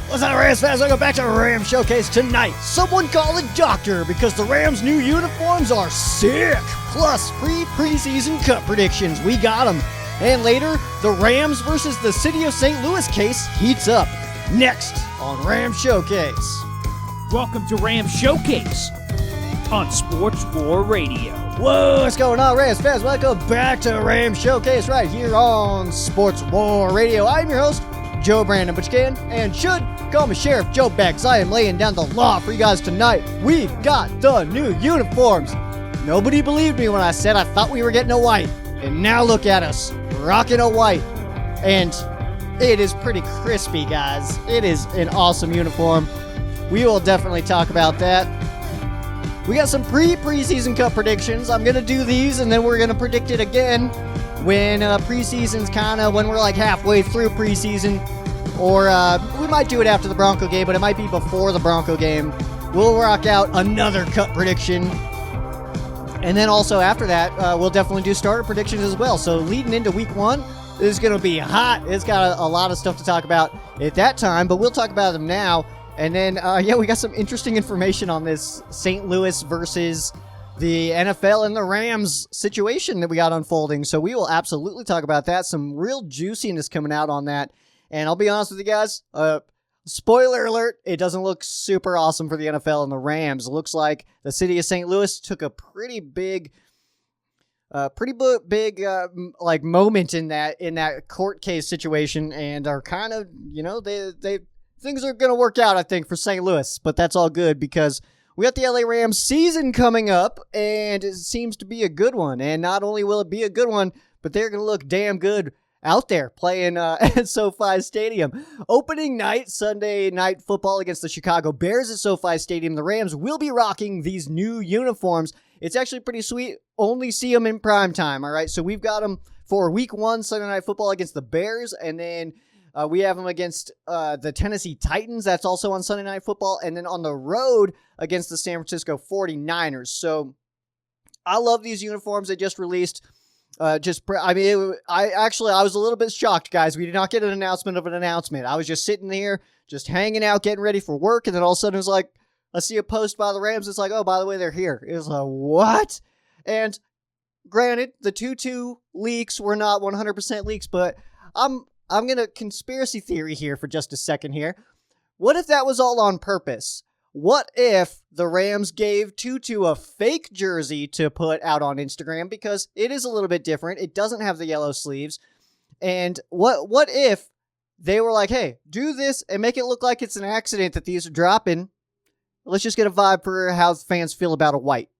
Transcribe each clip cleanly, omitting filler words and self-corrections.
What's up, Rams fans? Welcome back to Rams Showcase. Tonight, someone call a doctor because the Rams' new uniforms are sick. Plus, pre-preseason cut predictions. We got them. And later, the Rams versus the City of St. Louis case heats up. Next on Rams Showcase. Welcome to Rams Showcase on Sports War Radio. Whoa, what's going on, Rams fans? Welcome back to Rams Showcase right here on Sports War Radio. I'm your host, Joe Brandon, but you can and should call me Sheriff Joe Bex. I am laying down the law for you guys tonight. We got the new uniforms. Nobody believed me when I said I thought we were getting a white. And now look at us, rocking a white. And it is pretty crispy, guys. It is an awesome uniform. We will definitely talk about that. We got some pre-preseason cut predictions. I'm going to do these, and then we're going to predict it again when preseason's when we're like halfway through preseason. Or we might do it after the Bronco game, but it might be before the Bronco game. We'll rock out another cut prediction. And then also after that, we'll definitely do starter predictions as well. So leading into week one is going to be hot. It's got a lot of stuff to talk about at that time, but we'll talk about them now. And then, we got some interesting information on this St. Louis versus the NFL and the Rams situation that we got unfolding. So we will absolutely talk about that. Some real juiciness coming out on that. And I'll be honest with you guys, spoiler alert, it doesn't look super awesome for the NFL and the Rams. It looks like the city of St. Louis took a pretty big moment in that court case situation and are kind of, they things are going to work out, I think, for St. Louis, but that's all good because we got the LA Rams season coming up, and it seems to be a good one. And not only will it be a good one, but they're going to look damn good out there playing at SoFi Stadium. Opening night, Sunday Night Football against the Chicago Bears at SoFi Stadium. The Rams will be rocking these new uniforms. It's actually pretty sweet. Only see them in prime time, all right? So we've got them for week one, Sunday Night Football against the Bears, and then we have them against the Tennessee Titans. That's also on Sunday Night Football. And then on the road against the San Francisco 49ers. So I love these uniforms they just released. I was a little bit shocked, guys. We did not get an announcement of an announcement. I was just sitting here, just hanging out, getting ready for work. And then all of a sudden it was like, I see a post by the Rams. It's like, oh, by the way, they're here. It was like, what? And granted, the 2-2 leaks were not 100% leaks, but I'm going to conspiracy theory here for just a second here. What if that was all on purpose? What if the Rams gave Tutu a fake jersey to put out on Instagram because it is a little bit different. It doesn't have the yellow sleeves. And what if they were like, hey, do this and make it look like it's an accident that these are dropping. Let's just get a vibe for how fans feel about a white.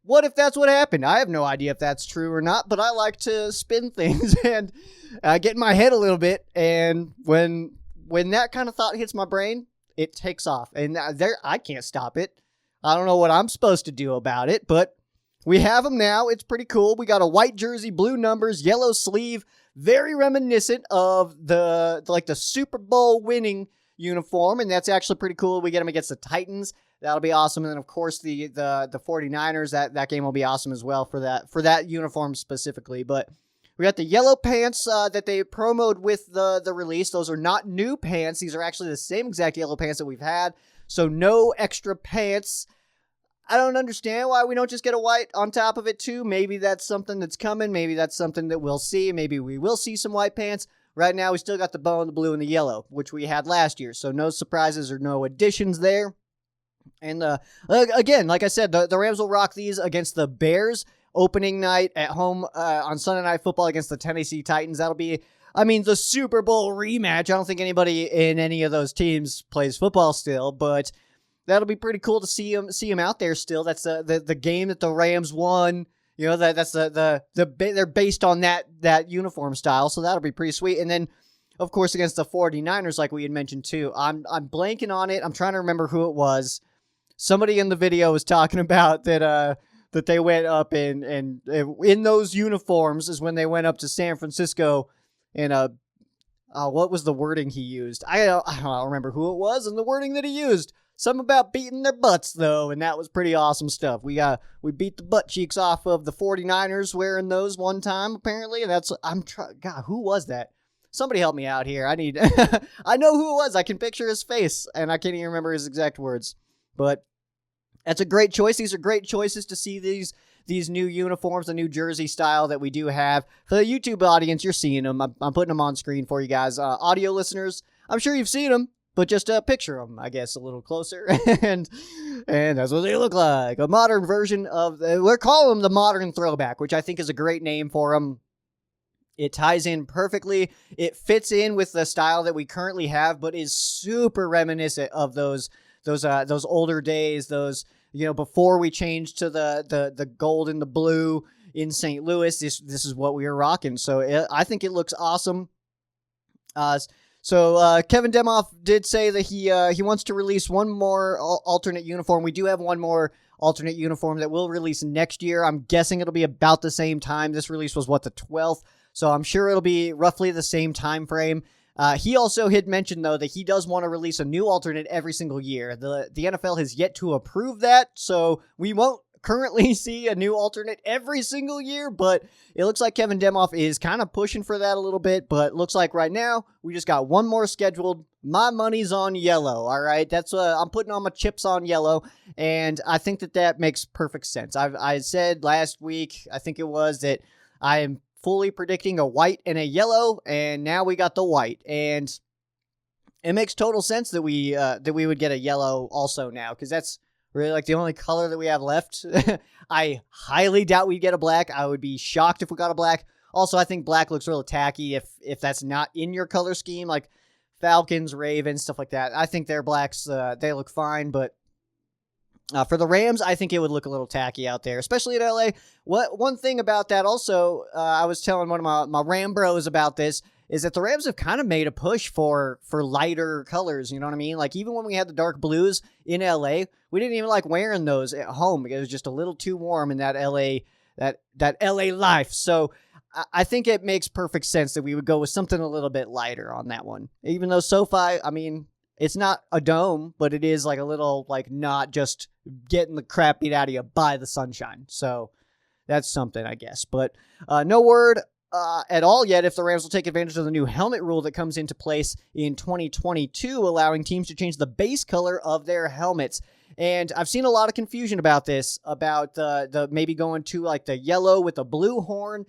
What if that's what happened? I have no idea if that's true or not, but I like to spin things and get in my head a little bit. And when that kind of thought hits my brain, it takes off. And I can't stop it. I don't know what I'm supposed to do about it, but we have them now. It's pretty cool. We got a white jersey, blue numbers, yellow sleeve, very reminiscent of the Super Bowl winning uniform. And that's actually pretty cool. We get them against the Titans. That'll be awesome. And then, of course, the 49ers, that game will be awesome as well for that uniform specifically. But we got the yellow pants that they promoted with the release. Those are not new pants. These are actually the same exact yellow pants that we've had. So no extra pants. I don't understand why we don't just get a white on top of it too. Maybe that's something that's coming. Maybe that's something that we'll see. Maybe we will see some white pants. Right now, we still got the bow and the blue and the yellow, which we had last year. So no surprises or no additions there. And again, like I said, the Rams will rock these against the Bears opening night at home on Sunday Night Football against the Tennessee Titans. That'll be, the Super Bowl rematch. I don't think anybody in any of those teams plays football still, but that'll be pretty cool to see them out there still. That's the game that the Rams won. That's they're based on that uniform style, so that'll be pretty sweet. And then, of course, against the 49ers, like we had mentioned too. I'm blanking on it. I'm trying to remember who it was. Somebody in the video was talking about that they went up and in those uniforms is when they went up to San Francisco and what was the wording he used? I don't remember who it was and the wording that he used. Something about beating their butts though, and that was pretty awesome stuff. We beat the butt cheeks off of the 49ers wearing those one time apparently. And God, who was that? Somebody help me out here. I need, I know who it was. I can picture his face, and I can't even remember his exact words. But that's a great choice. These are great choices to see these new uniforms, the new jersey style that we do have. For the YouTube audience, you're seeing them. I'm putting them on screen for you guys. Audio listeners, I'm sure you've seen them, but just picture them, I guess, a little closer. and that's what they look like. A modern version of, we're calling them the modern throwback, which I think is a great name for them. It ties in perfectly. It fits in with the style that we currently have, but is super reminiscent of those older days, those, before we changed to the gold and the blue in St. Louis. This is what we were rocking. So I think it looks awesome. So Kevin Demoff did say that he wants to release one more alternate uniform. We do have one more alternate uniform that we'll release next year. I'm guessing it'll be about the same time. This release was the 12th. So I'm sure it'll be roughly the same time frame. He also had mentioned, though, that he does want to release a new alternate every single year. The NFL has yet to approve that, so we won't currently see a new alternate every single year, but it looks like Kevin Demoff is kind of pushing for that a little bit, but looks like right now we just got one more scheduled. My money's on yellow, all right? That's I'm putting all my chips on yellow, and I think that makes perfect sense. I said last week, I think it was, that I am fully predicting a white and a yellow, and now we got the white, and it makes total sense that we would get a yellow also now, because that's really like the only color that we have left. I highly doubt we'd get a black. I would be shocked if we got a black. Also, I think black looks real tacky if that's not in your color scheme, like Falcons, Ravens, stuff like that. I think their blacks, they look fine, but for the Rams, I think it would look a little tacky out there, especially in LA. One thing about that also, I was telling one of my Ram bros about this, is that the Rams have kind of made a push for lighter colors, you know what I mean? Like, even when we had the dark blues in LA, we didn't even like wearing those at home because it was just a little too warm in that LA life. So I think it makes perfect sense that we would go with something a little bit lighter on that one. Even though SoFi, I mean, it's not a dome, but it is like a little, like, not just getting the crap beat out of you by the sunshine. So that's something, I guess. But no word at all yet if the Rams will take advantage of the new helmet rule that comes into place in 2022, allowing teams to change the base color of their helmets. And I've seen a lot of confusion about this, about the maybe going to like the yellow with the blue horn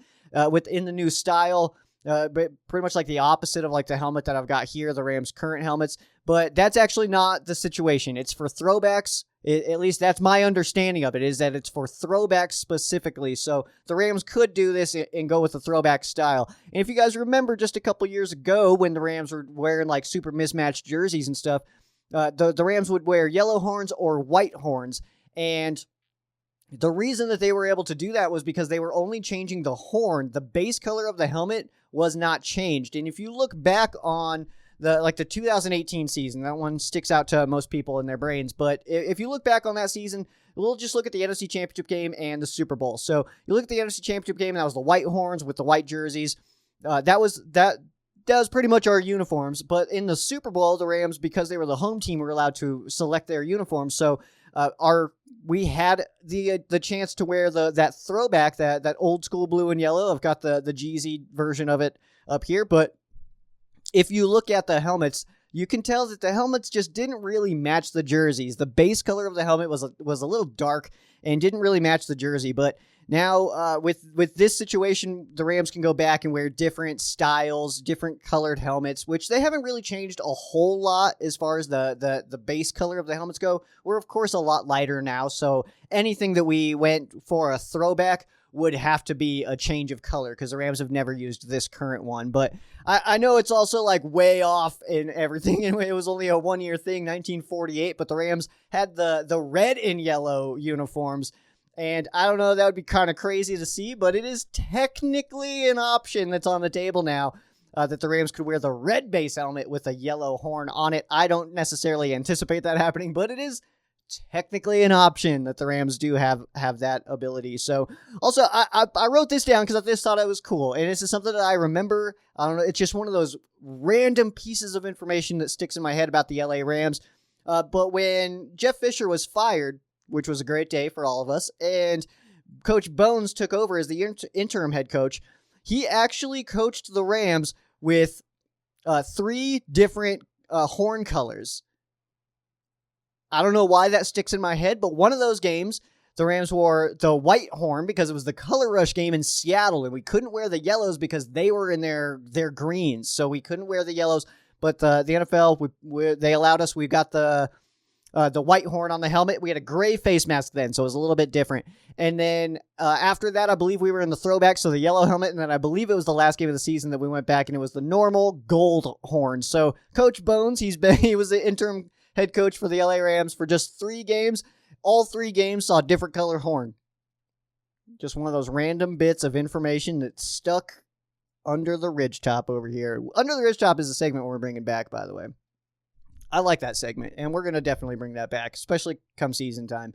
within the new style. But pretty much like the opposite of like the helmet that I've got here, the Rams' current helmets. But that's actually not the situation. It's for throwbacks. At least that's my understanding of it, is that it's for throwbacks specifically. So the Rams could do this and go with the throwback style. And if you guys remember just a couple years ago when the Rams were wearing like super mismatched jerseys and stuff, the Rams would wear yellow horns or white horns. And the reason that they were able to do that was because they were only changing the horn. The base color of the helmet was not changed. And if you look back on the 2018 season, that one sticks out to most people in their brains. But if you look back on that season, we'll just look at the NFC Championship game and the Super Bowl. So you look at the NFC Championship game, and that was the white horns with the white jerseys. That was pretty much our uniforms. But in the Super Bowl, the Rams, because they were the home team, were allowed to select their uniforms. So we had the chance to wear that throwback, that old school blue and yellow. I've got the Jeezy version of it up here, but if you look at the helmets, you can tell that the helmets just didn't really match the jerseys. The base color of the helmet was a little dark and didn't really match the jersey. But now with this situation, the Rams can go back and wear different styles, different colored helmets, which they haven't really changed a whole lot as far as the base color of the helmets go. We're, of course, a lot lighter now, so anything that we went for a throwback would have to be a change of color because the Rams have never used this current one. But I know it's also like way off in everything. And it was only a 1-year thing, 1948, but the Rams had the red and yellow uniforms. And I don't know, that would be kind of crazy to see, but it is technically an option that's on the table now, that the Rams could wear the red base helmet with a yellow horn on it. I don't necessarily anticipate that happening, but it is technically an option that the Rams do have that ability. So also I wrote this down because I just thought it was cool, and this is something that I remember. I don't know, it's just one of those random pieces of information that sticks in my head about the LA Rams. But when Jeff Fisher was fired, which was a great day for all of us, and Coach Bones took over as the interim head coach, he actually coached the Rams with 3 different horn colors. I don't know why that sticks in my head, but one of those games, the Rams wore the white horn because it was the Color Rush game in Seattle, and we couldn't wear the yellows because they were in their greens, so we couldn't wear the yellows. But the NFL, they allowed us. We got the white horn on the helmet. We had a gray face mask then, so it was a little bit different. And then after that, I believe we were in the throwback, so the yellow helmet, and then I believe it was the last game of the season that we went back, and it was the normal gold horn. So Coach Bones, he was the interim head coach for the LA Rams for just 3 games. All 3 games saw a different color horn. Just one of those random bits of information that stuck under the ridge top over here. Under the ridge top is a segment we're bringing back, by the way. I like that segment, and we're going to definitely bring that back, especially come season time.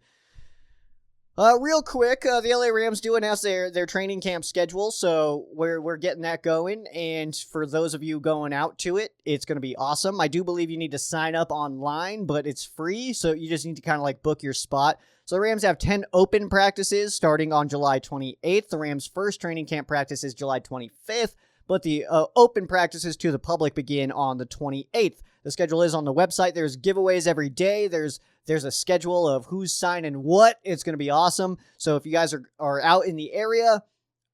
Real quick, the LA Rams do announce their training camp schedule, so we're getting that going, and for those of you going out to it, it's going to be awesome. I do believe you need to sign up online, but it's free, so you just need to kind of like book your spot. So the Rams have 10 open practices starting on July 28th. The Rams' first training camp practice is July 25th, but the open practices to the public begin on the 28th. The schedule is on the website. There's giveaways every day. There's a schedule of who's signing what. It's going to be awesome. So if you guys are out in the area,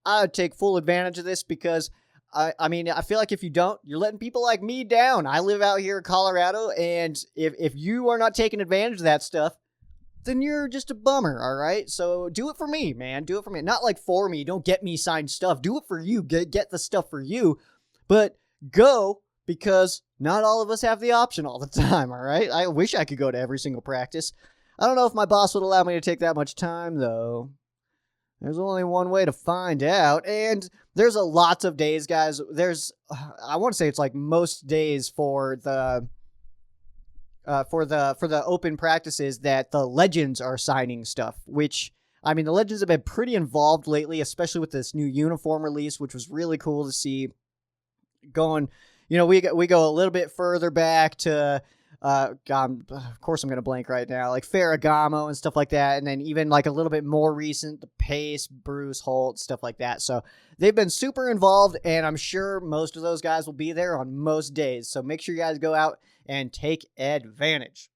I would take full advantage of this because, I mean, I feel like if you don't, you're letting people like me down. I live out here in Colorado, and if you are not taking advantage of that stuff, then you're just a bummer, all right? So do it for me, man. Do it for me. Not like for me. Don't get me signed stuff. Do it for you. Get the stuff for you. But go, because not all of us have the option all the time, all right? I wish I could go to every single practice. I don't know if my boss would allow me to take that much time, though. There's only one way to find out, and there's a lots of days, guys. I want to say it's like most days for the open practices that the Legends are signing stuff, which, I mean, the Legends have been pretty involved lately, especially with this new uniform release, which was really cool to see. Going, you know, we go a little bit further back to, of course I'm going to blank right now, like Ferragamo and stuff like that, and then even like a little bit more recent, the Pace, Bruce, Holt, stuff like that. So they've been super involved, and I'm sure most of those guys will be there on most days. So make sure you guys go out and take advantage.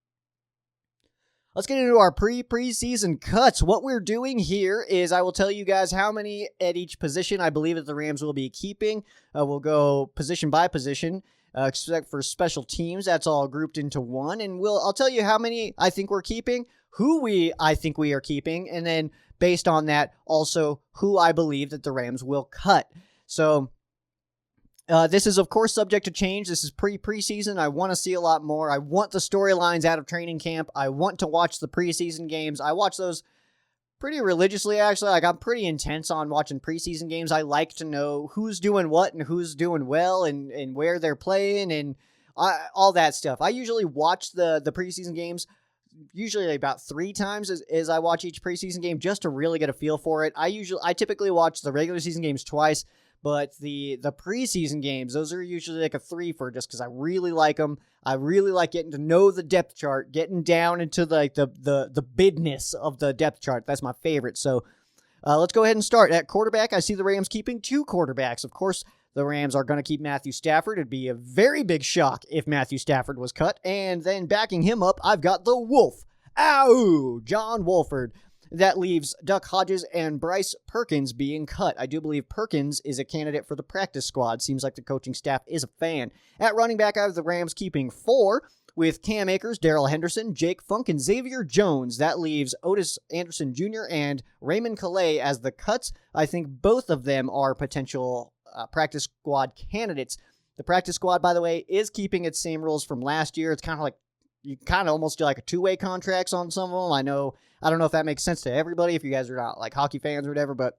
Let's get into our pre-preseason cuts. What we're doing here is I will tell you guys how many at each position I believe that the Rams will be keeping. We'll go position by position, except for special teams. That's all grouped into one. And I'll tell you how many I think we're keeping, I think we are keeping, and then based on that, also who I believe that the Rams will cut. So this is, of course, subject to change. This is pre-preseason. I want to see a lot more. I want the storylines out of training camp. I want to watch the preseason games. I watch those pretty religiously, actually. Like, I'm pretty intense on watching preseason games. I like to know who's doing what and who's doing well and where they're playing and all that stuff. I usually watch the preseason games usually about 3 times as I watch each preseason game just to really get a feel for it. I typically watch the regular season games twice. But the preseason games, those are usually like a 3-fer just because I really like them. I really like getting to know the depth chart, getting down into the bidness of the depth chart. That's my favorite. So let's go ahead and start. At quarterback, I see the Rams keeping 2 quarterbacks. Of course, the Rams are going to keep Matthew Stafford. It'd be a very big shock if Matthew Stafford was cut. And then backing him up, I've got the Wolf. Ow! John Wolford. That leaves Duck Hodges and Bryce Perkins being cut. I do believe Perkins is a candidate for the practice squad. Seems like the coaching staff is a fan. At running back, I have the Rams keeping 4 with Cam Akers, Darrell Henderson, Jake Funk, and Xavier Jones. That leaves Otis Anderson Jr. and Raymond Calais as the cuts. I think both of them are potential practice squad candidates. The practice squad, by the way, is keeping its same rules from last year. It's kind of like you kind of almost do like a 2-way contracts on some of them. I don't know if that makes sense to everybody, if you guys are not like hockey fans or whatever, but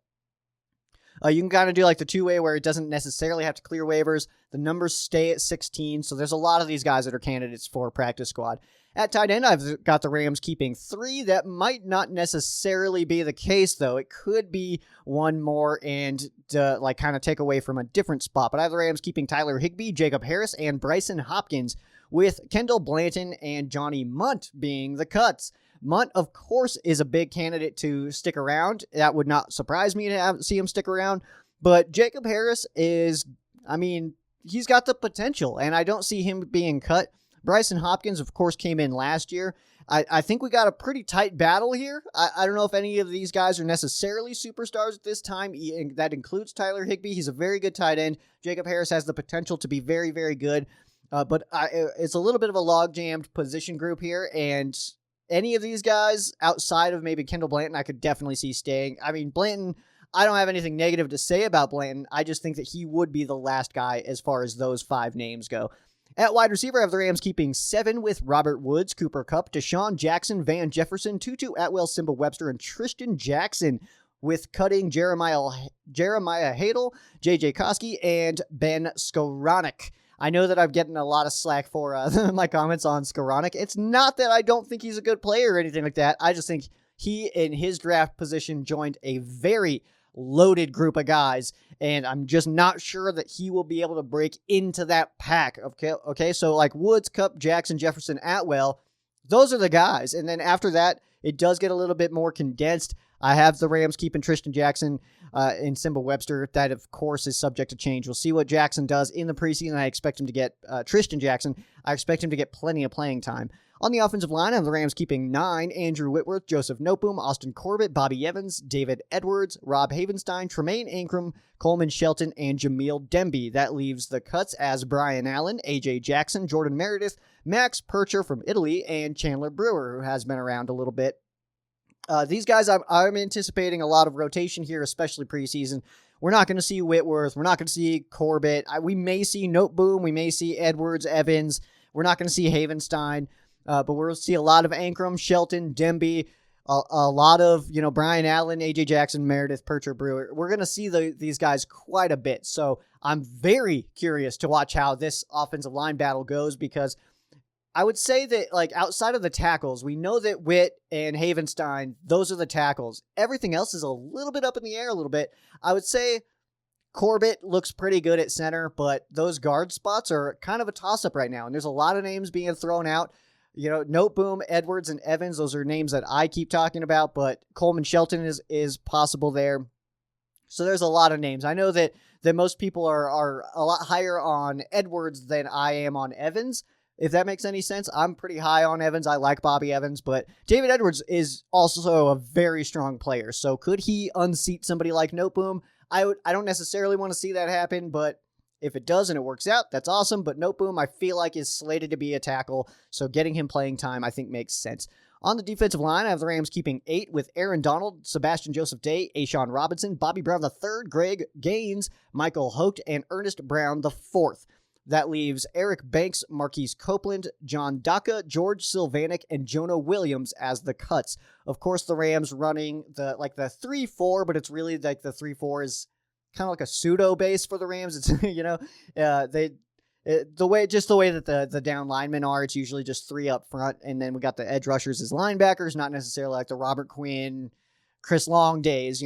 you can kind of do like the 2-way where it doesn't necessarily have to clear waivers. The numbers stay at 16, so there's a lot of these guys that are candidates for practice squad. At tight end, I've got the Rams keeping 3. That might not necessarily be the case, though. It could be one more and like kind of take away from a different spot. But I have the Rams keeping Tyler Higbee, Jacob Harris, and Bryson Hopkins, with Kendall Blanton and Johnny Munt being the cuts. Munt, of course, is a big candidate to stick around. That would not surprise me to see him stick around. But Jacob Harris is, I mean, he's got the potential, and I don't see him being cut. Bryson Hopkins, of course, came in last year. I think we got a pretty tight battle here. I don't know if any of these guys are necessarily superstars at this time. That includes Tyler Higbee. He's a very good tight end. Jacob Harris has the potential to be very, very good. But it's a little bit of a log-jammed position group here, and any of these guys outside of maybe Kendall Blanton, I could definitely see staying. I mean, Blanton, I don't have anything negative to say about Blanton. I just think that he would be the last guy as far as those 5 names go. At wide receiver, I have the Rams keeping 7 with Robert Woods, Cooper Kupp, Deshaun Jackson, Van Jefferson, Tutu Atwell, Simba Webster, and Tristan Jackson, with cutting Jeremiah Hadel, J.J. Koski, and Ben Skoranek. I know that I'm getting a lot of slack for my comments on Skoranek. It's not that I don't think he's a good player or anything like that. I just think he, in his draft position, joined a very loaded group of guys, and I'm just not sure that he will be able to break into that pack. Okay, so like Woods, Kupp, Jackson, Jefferson, Atwell, those are the guys. And then after that, it does get a little bit more condensed. I have the Rams keeping Tristan Jackson and Simba Webster. That, of course, is subject to change. We'll see what Jackson does in the preseason. I expect him to get Tristan Jackson. I expect him to get plenty of playing time. On the offensive line, I have the Rams keeping 9, Andrew Whitworth, Joseph Noteboom, Austin Corbett, Bobby Evans, David Edwards, Rob Havenstein, Tremaine Ankrum, Coleman Shelton, and Jameel Demby. That leaves the cuts as Brian Allen, A.J. Jackson, Jordan Meredith, Max Percher from Italy, and Chandler Brewer, who has been around a little bit. These guys, I'm anticipating a lot of rotation here, especially preseason. We're not going to see Whitworth. We're not going to see Corbett. We may see Noteboom. We may see Edwards, Evans. We're not going to see Havenstein. But we'll see a lot of Ankrum, Shelton, Demby, a lot of, Brian Allen, A.J. Jackson, Meredith, Percher, Brewer. We're going to see these guys quite a bit. So I'm very curious to watch how this offensive line battle goes, because I would say that, like, outside of the tackles, we know that Witt and Havenstein, those are the tackles. Everything else is a little bit up in the air a little bit. I would say Corbett looks pretty good at center, but those guard spots are kind of a toss-up right now, and there's a lot of names being thrown out. Noteboom, Edwards, and Evans, those are names that I keep talking about, but Coleman Shelton is possible there. So there's a lot of names. I know that most people are a lot higher on Edwards than I am on Evans, if that makes any sense. I'm pretty high on Evans. I like Bobby Evans, but David Edwards is also a very strong player. So could he unseat somebody like Noteboom? I don't necessarily want to see that happen, but if it does and it works out, that's awesome. But Noteboom, I feel like, is slated to be a tackle, so getting him playing time, I think, makes sense. On the defensive line, I have the Rams keeping 8 with Aaron Donald, Sebastian Joseph Day, Ashawn Robinson, Bobby Brown III, Greg Gaines, Michael Holt, and Ernest Brown IV. That leaves Eric Banks, Marquise Copeland, John Daka, George Sylvanik, and Jonah Williams as the cuts. Of course, the Rams running the 3-4, but it's really like the 3-4 is kind of like a pseudo base for the Rams. It's the way that the down linemen are, it's usually just 3 up front, and then we got the edge rushers as linebackers, not necessarily like the Robert Quinn, Chris Long days,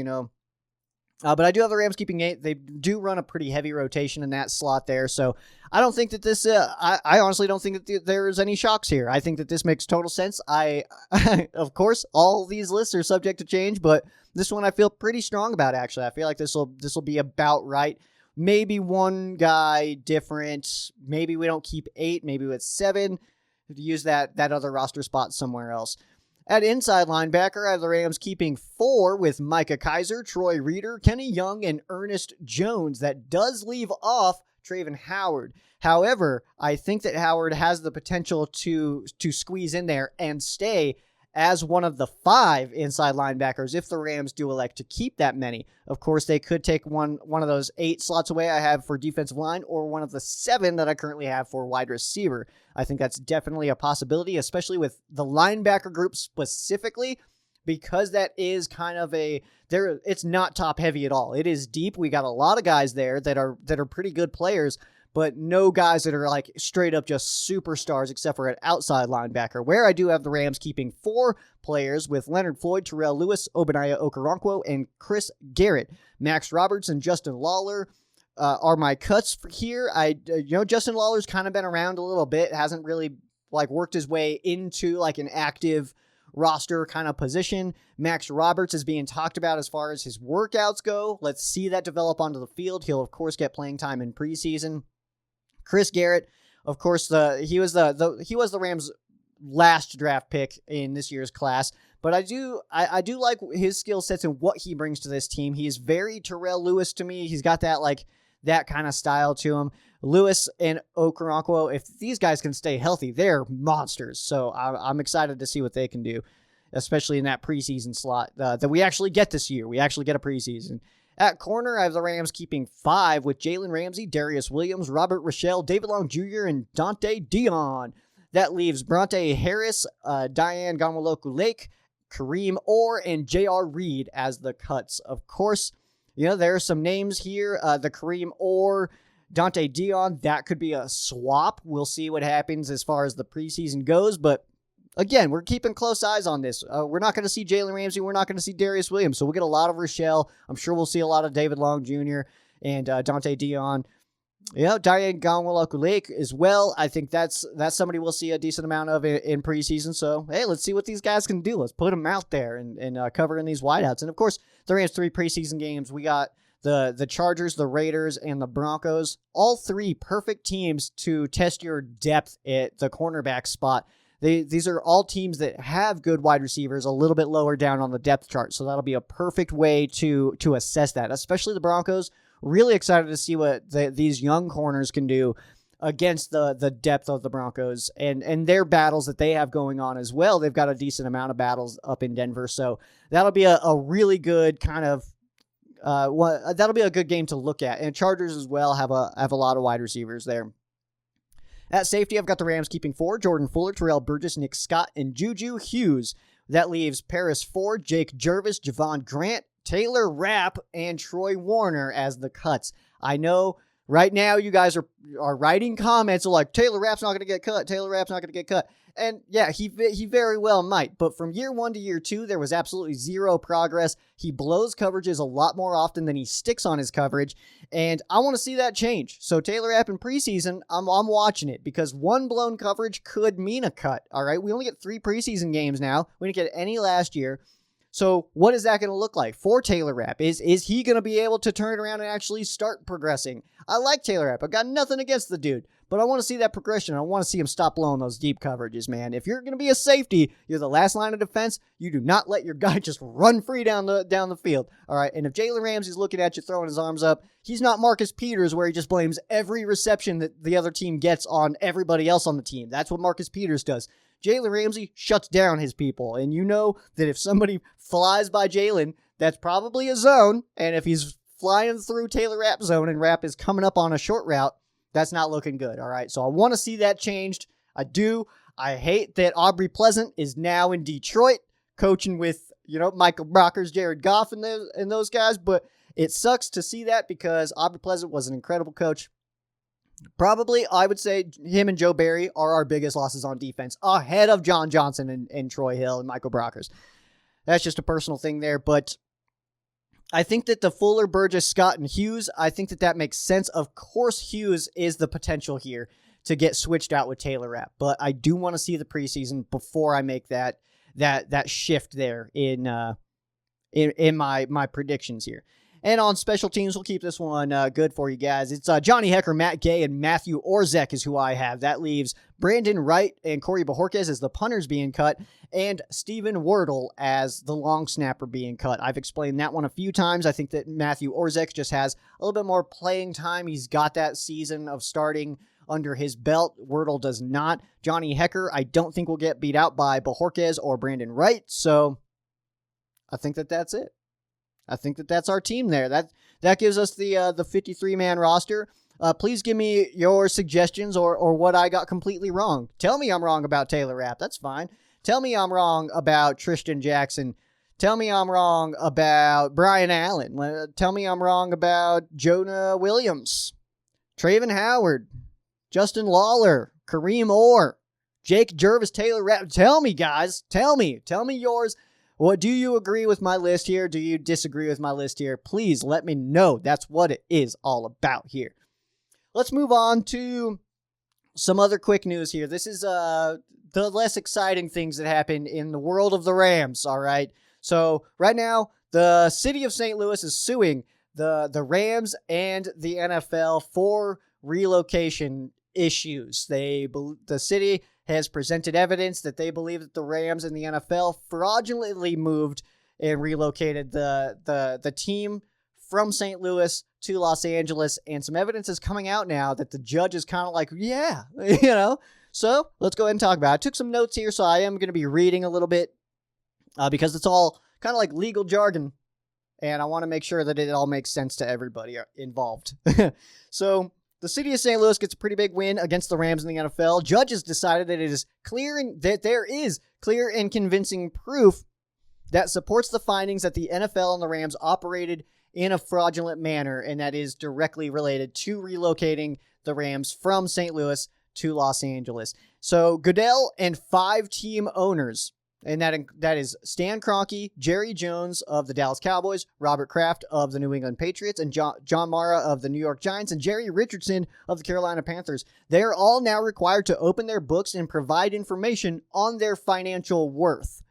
But I do have the Rams keeping 8. They do run a pretty heavy rotation in that slot there, so I don't think that this. I honestly don't think that there's any shocks here. I think that this makes total sense. Of course, all these lists are subject to change, but this one I feel pretty strong about. Actually, I feel like this will be about right. Maybe one guy different. Maybe we don't keep 8. Maybe it's 7. Use that other roster spot somewhere else. At inside linebacker, I have the Rams keeping 4 with Micah Kaiser, Troy Reeder, Kenny Young, and Ernest Jones. That does leave off Traven Howard. However, I think that Howard has the potential to squeeze in there and stay as one of the 5 inside linebackers if the Rams do elect to keep that many. Of course, they could take one of those 8 slots away I have for defensive line, or one of the 7 that I currently have for wide receiver. I think that's definitely a possibility, especially with the linebacker group specifically, because that is kind of it's not top heavy at all. It is deep. We got a lot of guys there that are pretty good players, but no guys that are like straight up just superstars except for an outside linebacker, where I do have the Rams keeping 4 players with Leonard Floyd, Terrell Lewis, Obadiah Okoronkwo, and Chris Garrett. Max Roberts and Justin Lawler are my cuts for here. Justin Lawler's kind of been around a little bit, hasn't really worked his way into an active roster kind of position. Max Roberts is being talked about as far as his workouts go. Let's see that develop onto the field. He'll, of course, get playing time in preseason. Chris Garrett, of course, he was the Rams' last draft pick in this year's class. But I do like his skill sets and what he brings to this team. He is very Terrell Lewis to me. He's got that kind of style to him. Lewis and Okoronkwo, if these guys can stay healthy, they're monsters. So I'm excited to see what they can do, especially in that preseason slot that we actually get this year. We actually get a preseason. At corner, I have the Rams keeping 5 with Jalen Ramsey, Darius Williams, Robert Rochelle, David Long Jr., and Dante Dion. That leaves Bronte Harris, Diane Gonwaloku-Lake, Kareem Orr, and J.R. Reed as the cuts. Of course, there are some names here. The Kareem Orr, Dante Dion, that could be a swap. We'll see what happens as far as the preseason goes. But again, we're keeping close eyes on this. We're not going to see Jalen Ramsey. We're not going to see Darius Williams. So we'll get a lot of Rochelle. I'm sure we'll see a lot of David Long Jr. and Dante Dion. Diane Gonwaloku-Lake as well. I think that's somebody we'll see a decent amount of in preseason. So, hey, let's see what these guys can do. Let's put them out there and cover in these wideouts. And, of course, the Rams' 3 preseason games. We got the Chargers, the Raiders, and the Broncos. All 3 perfect teams to test your depth at the cornerback spot. These are all teams that have good wide receivers a little bit lower down on the depth chart. So that'll be a perfect way to assess that, especially the Broncos. Really excited to see what these young corners can do against the depth of the Broncos and their battles that they have going on as well. They've got a decent amount of battles up in Denver. So that'll be a really good kind of that'll be a good game to look at. And Chargers as well have a lot of wide receivers there. At safety, I've got the Rams keeping 4, Jordan Fuller, Terrell Burgess, Nick Scott, and Juju Hughes. That leaves Paris Ford, Jake Jervis, Javon Grant, Taylor Rapp, and Troy Warner as the cuts. I know right now you guys are writing comments like, Taylor Rapp's not going to get cut, Taylor Rapp's not going to get cut. And yeah, he very well might. But from year 1 to year 2, there was absolutely zero progress. He blows coverages a lot more often than he sticks on his coverage. And I want to see that change. So Taylor Rapp in preseason, I'm watching it because one blown coverage could mean a cut. All right. We only get 3 preseason games now. We didn't get any last year. So what is that going to look like for Taylor Rapp? Is he going to be able to turn it around and actually start progressing? I like Taylor Rapp. I've got nothing against the dude, but I want to see that progression. I want to see him stop blowing those deep coverages, man. If you're going to be a safety, you're the last line of defense. You do not let your guy just run free down the field. All right. And if Jalen Ramsey's looking at you throwing his arms up, he's not Marcus Peters where he just blames every reception that the other team gets on everybody else on the team. That's what Marcus Peters does. Jalen Ramsey shuts down his people. And you know that if somebody flies by Jalen, that's probably a zone. And if he's flying through Taylor Rapp's zone and Rapp is coming up on a short route, that's not looking good. All right. So I want to see that changed. I do. I hate that Aubrey Pleasant is now in Detroit coaching with, Michael Brockers, Jared Goff and those guys. But it sucks to see that because Aubrey Pleasant was an incredible coach. Probably, I would say him and Joe Barry are our biggest losses on defense, ahead of John Johnson and Troy Hill and Michael Brockers. That's just a personal thing there, but I think that the Fuller, Burgess, Scott, and Hughes, I think that makes sense. Of course, Hughes is the potential here to get switched out with Taylor Rapp, but I do want to see the preseason before I make that shift there in my predictions here. And on special teams, we'll keep this one good for you guys. It's Johnny Hecker, Matt Gay, and Matthew Orzek is who I have. That leaves Brandon Wright and Corey Bojorquez as the punters being cut, and Steven Wordle as the long snapper being cut. I've explained that one a few times. I think that Matthew Orzek just has a little bit more playing time. He's got that season of starting under his belt. Wordle does not. Johnny Hecker, I don't think will get beat out by Bojorquez or Brandon Wright, so I think that's it. I think that's our team there. That gives us the 53-man roster. Please give me your suggestions or what I got completely wrong. Tell me I'm wrong about Taylor Rapp. That's fine. Tell me I'm wrong about Tristan Jackson. Tell me I'm wrong about Brian Allen. Tell me I'm wrong about Jonah Williams, Traven Howard, Justin Lawler, Kareem Orr, Jake Jervis, Taylor Rapp. Tell me, guys. Tell me yours. What do you agree with my list here? Do you disagree with my list here? Please let me know. That's what it is all about here. Let's move on to some other quick news here. This is the less exciting things that happen in the world of the Rams, all right? So right now, the city of St. Louis is suing the Rams and the NFL for relocation issues. The city has presented evidence that they believe that the Rams and the NFL fraudulently moved and relocated the team from St. Louis to Los Angeles, and some evidence is coming out now that the judge is kind of like, yeah, So let's go ahead and talk about it. I took some notes here, so I am going to be reading a little bit because it's all kind of like legal jargon, and I want to make sure that it all makes sense to everybody involved. So the city of St. Louis gets a pretty big win against the Rams in the NFL. Judges decided that that there is clear and convincing proof that supports the findings that the NFL and the Rams operated in a fraudulent manner, and that is directly related to relocating the Rams from St. Louis to Los Angeles. So Goodell and 5 team owners, and that is Stan Kroenke, Jerry Jones of the Dallas Cowboys, Robert Kraft of the New England Patriots, and John Mara of the New York Giants, and Jerry Richardson of the Carolina Panthers. They are all now required to open their books and provide information on their financial worth.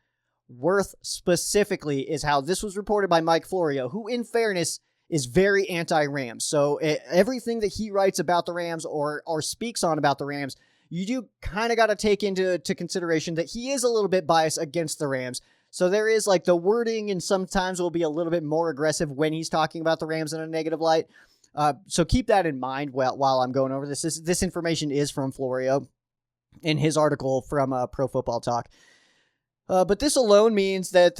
Worth specifically is how this was reported by Mike Florio, who, in fairness, is very anti-Rams. So everything that he writes about the Rams or speaks on about the Rams, you do kind of got to take into consideration that he is a little bit biased against the Rams. So there is like the wording, and sometimes will be a little bit more aggressive when he's talking about the Rams in a negative light. So keep that in mind while I'm going over this. This information is from Florio in his article from Pro Football Talk. But this alone means that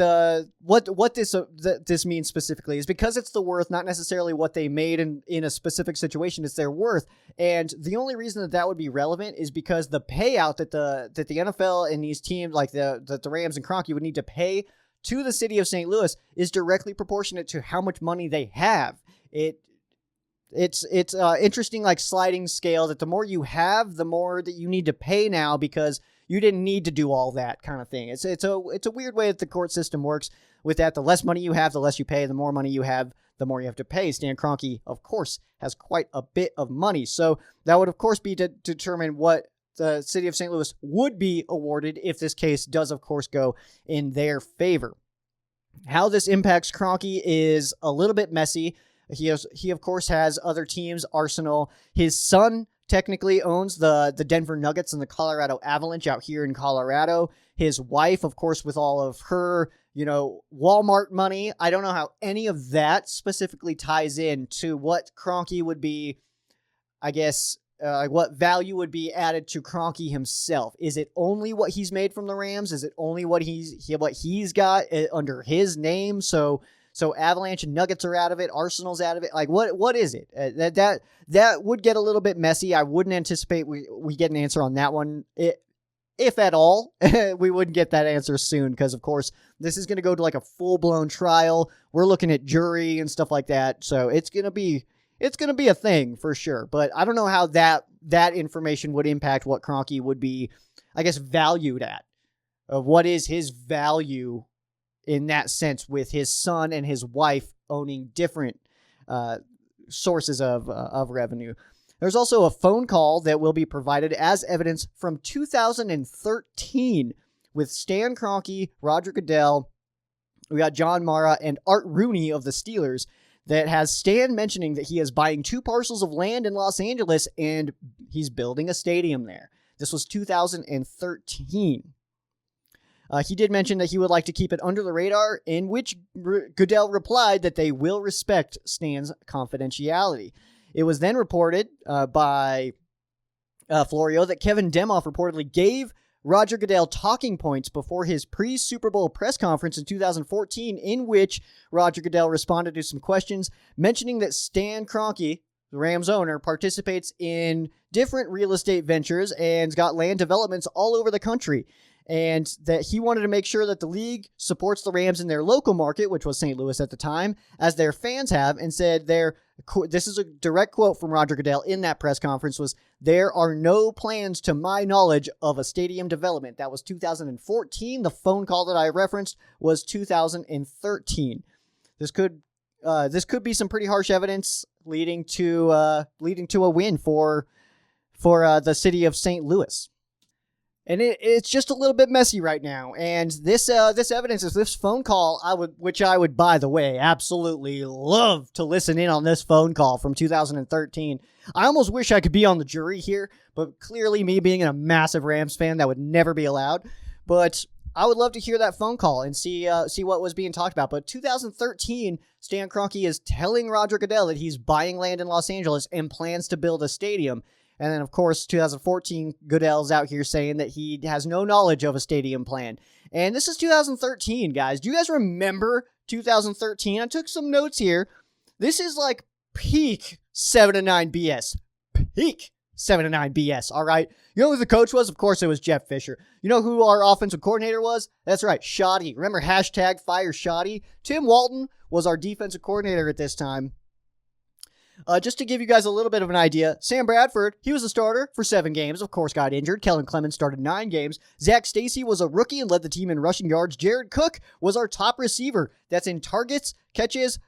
what this means specifically is because it's the worth, not necessarily what they made in a specific situation. It's their worth, and the only reason that would be relevant is because the payout that the NFL and these teams like the Rams and Kroenke would need to pay to the city of St. Louis is directly proportionate to how much money they have. It's interesting, like sliding scale, that the more you have, the more that you need to pay now because you didn't need to do all that kind of thing. It's a weird way that the court system works with that. The less money you have, the less you pay. The more money you have, the more you have to pay. Stan Kroenke, of course, has quite a bit of money. So that would, of course, be to determine what the city of St. Louis would be awarded if this case does, of course, go in their favor. How this impacts Kroenke is a little bit messy. He, of course, has other teams, Arsenal. His son technically owns the Denver Nuggets and the Colorado Avalanche out here in Colorado. His wife, of course, with all of her, Walmart money. I don't know how any of that specifically ties in to what Kroenke would be, I guess, what value would be added to Kroenke himself. Is it only what he's made from the Rams? Is it only what he's got under his name? So Avalanche and Nuggets are out of it. Arsenal's out of it. Like, what is it? That would get a little bit messy. I wouldn't anticipate we get an answer on that one. If at all, we wouldn't get that answer soon because, of course, this is going to go to like a full-blown trial. We're looking at jury and stuff like that. So it's going to be a thing for sure. But I don't know how that information would impact what Kroenke would be, I guess, valued at. Of what is his value in that sense, with his son and his wife owning different sources of revenue. There's also a phone call that will be provided as evidence from 2013 with Stan Kroenke, Roger Goodell, we got John Mara, and Art Rooney of the Steelers, that has Stan mentioning that he is buying 2 parcels of land in Los Angeles and he's building a stadium there. This was 2013. He did mention that he would like to keep it under the radar, in which Goodell replied that they will respect Stan's confidentiality. It was then reported by Florio that Kevin Demoff reportedly gave Roger Goodell talking points before his pre-Super Bowl press conference in 2014, in which Roger Goodell responded to some questions, mentioning that Stan Kroenke, the Rams owner, participates in different real estate ventures and's got land developments all over the country. And that he wanted to make sure that the league supports the Rams in their local market, which was St. Louis at the time, as their fans have, and said this is a direct quote from Roger Goodell in that press conference, was, "There are no plans to my knowledge of a stadium development." That was 2014. The phone call that I referenced was 2013. This could be some pretty harsh evidence leading to a win for the city of St. Louis. And it's just a little bit messy right now. And this evidence is this phone call, which I would, by the way, absolutely love to listen in on this phone call from 2013. I almost wish I could be on the jury here, but clearly me being a massive Rams fan, that would never be allowed. But I would love to hear that phone call and see what was being talked about. But 2013, Stan Kroenke is telling Roger Goodell that he's buying land in Los Angeles and plans to build a stadium. And then, of course, 2014, Goodell's out here saying that he has no knowledge of a stadium plan. And this is 2013, guys. Do you guys remember 2013? I took some notes here. This is like peak 7-9 BS. Peak 7-9 BS, all right? You know who the coach was? Of course, it was Jeff Fisher. You know who our offensive coordinator was? That's right, Shoddy. Remember hashtag fire Shoddy? Tim Walton was our defensive coordinator at this time. Just to give you guys a little bit of an idea, Sam Bradford, he was a starter for 7 games, of course got injured. Kellen Clemens started 9 games. Zach Stacy was a rookie and led the team in rushing yards. Jared Cook was our top receiver. That's in targets, catches,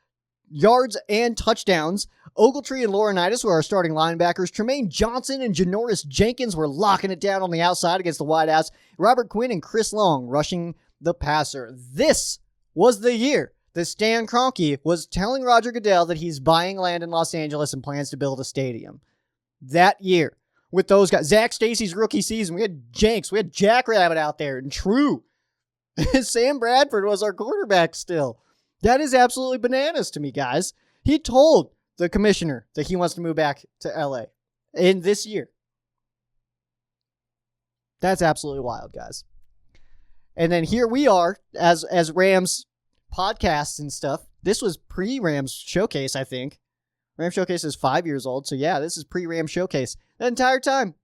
yards, and touchdowns. Ogletree and Laurinaitis were our starting linebackers. Tremaine Johnson and Janoris Jenkins were locking it down on the outside against the wideouts. Robert Quinn and Chris Long rushing the passer. This was the year that Stan Kroenke was telling Roger Goodell that he's buying land in Los Angeles and plans to build a stadium. That year, with those guys, Zach Stacy's rookie season, we had Jenks, we had Jackrabbit out there, and True. Sam Bradford was our quarterback still. That is absolutely bananas to me, guys. He told the commissioner that he wants to move back to LA in this year. That's absolutely wild, guys. And then here we are as Rams podcasts and stuff. This was pre-Rams Showcase, I think. Rams Showcase is 5 years old, so yeah, this is pre-Rams Showcase. The entire time,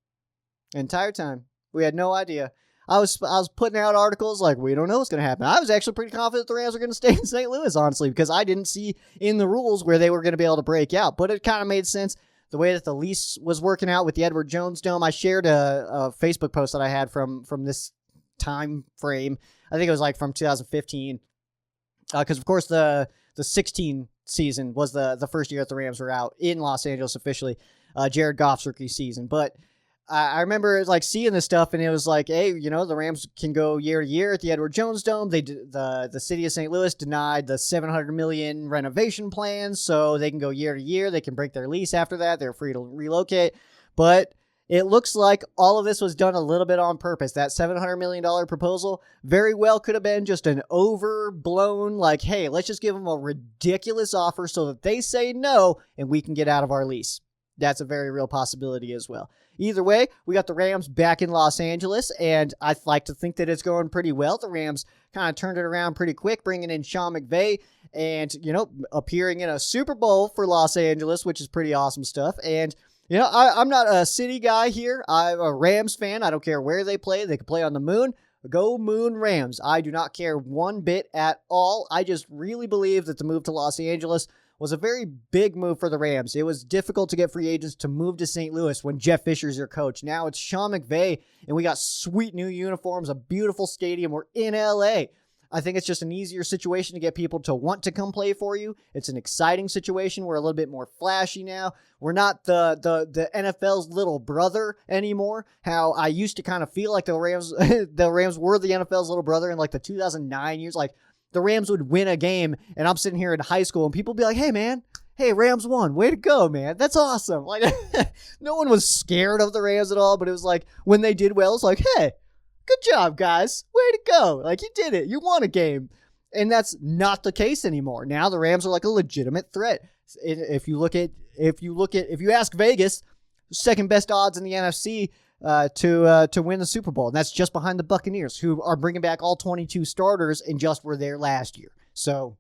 we had no idea. I was putting out articles like, we don't know what's going to happen. I was actually pretty confident the Rams are going to stay in St. Louis, honestly, because I didn't see in the rules where they were going to be able to break out. But it kind of made sense the way that the lease was working out with the Edward Jones Dome. I shared a Facebook post that I had from this time frame. I think it was like from 2015. Because, of course, the 16 season was the first year that the Rams were out in Los Angeles officially, Jared Goff's rookie season. But I remember like seeing this stuff, and it was like, hey, you know, the Rams can go year to year at the Edward Jones Dome. The city of St. Louis denied the $700 million renovation plans, so they can go year to year. They can break their lease after that. They're free to relocate. But it looks like all of this was done a little bit on purpose. That $700 million proposal very well could have been just an overblown, like, hey, let's just give them a ridiculous offer so that they say no and we can get out of our lease. That's a very real possibility as well. Either way, we got the Rams back in Los Angeles, and I like to think that it's going pretty well. The Rams kind of turned it around pretty quick, bringing in Sean McVay and, you know, appearing in a Super Bowl for Los Angeles, which is pretty awesome stuff. And you know, I'm not a city guy here. I'm a Rams fan. I don't care where they play. They can play on the moon. Go Moon Rams. I do not care one bit at all. I just really believe that the move to Los Angeles was a very big move for the Rams. It was difficult to get free agents to move to St. Louis when Jeff Fisher's your coach. Now it's Sean McVay, and we got sweet new uniforms, a beautiful stadium. We're in LA. I think it's just an easier situation to get people to want to come play for you. It's an exciting situation. We're a little bit more flashy now. We're not the NFL's little brother anymore. How I used to kind of feel like the Rams were the NFL's little brother in like the 2009 years. Like the Rams would win a game, and I'm sitting here in high school, and people would be like, "Hey, man, hey, Rams won. Way to go, man. That's awesome." Like no one was scared of the Rams at all, but it was like when they did well, it's like, "Hey, good job, guys. Way to go. Like, you did it. You won a game." And that's not the case anymore. Now the Rams are like a legitimate threat. If you ask Vegas, second best odds in the NFC to win the Super Bowl. And that's just behind the Buccaneers, who are bringing back all 22 starters and just were there last year. So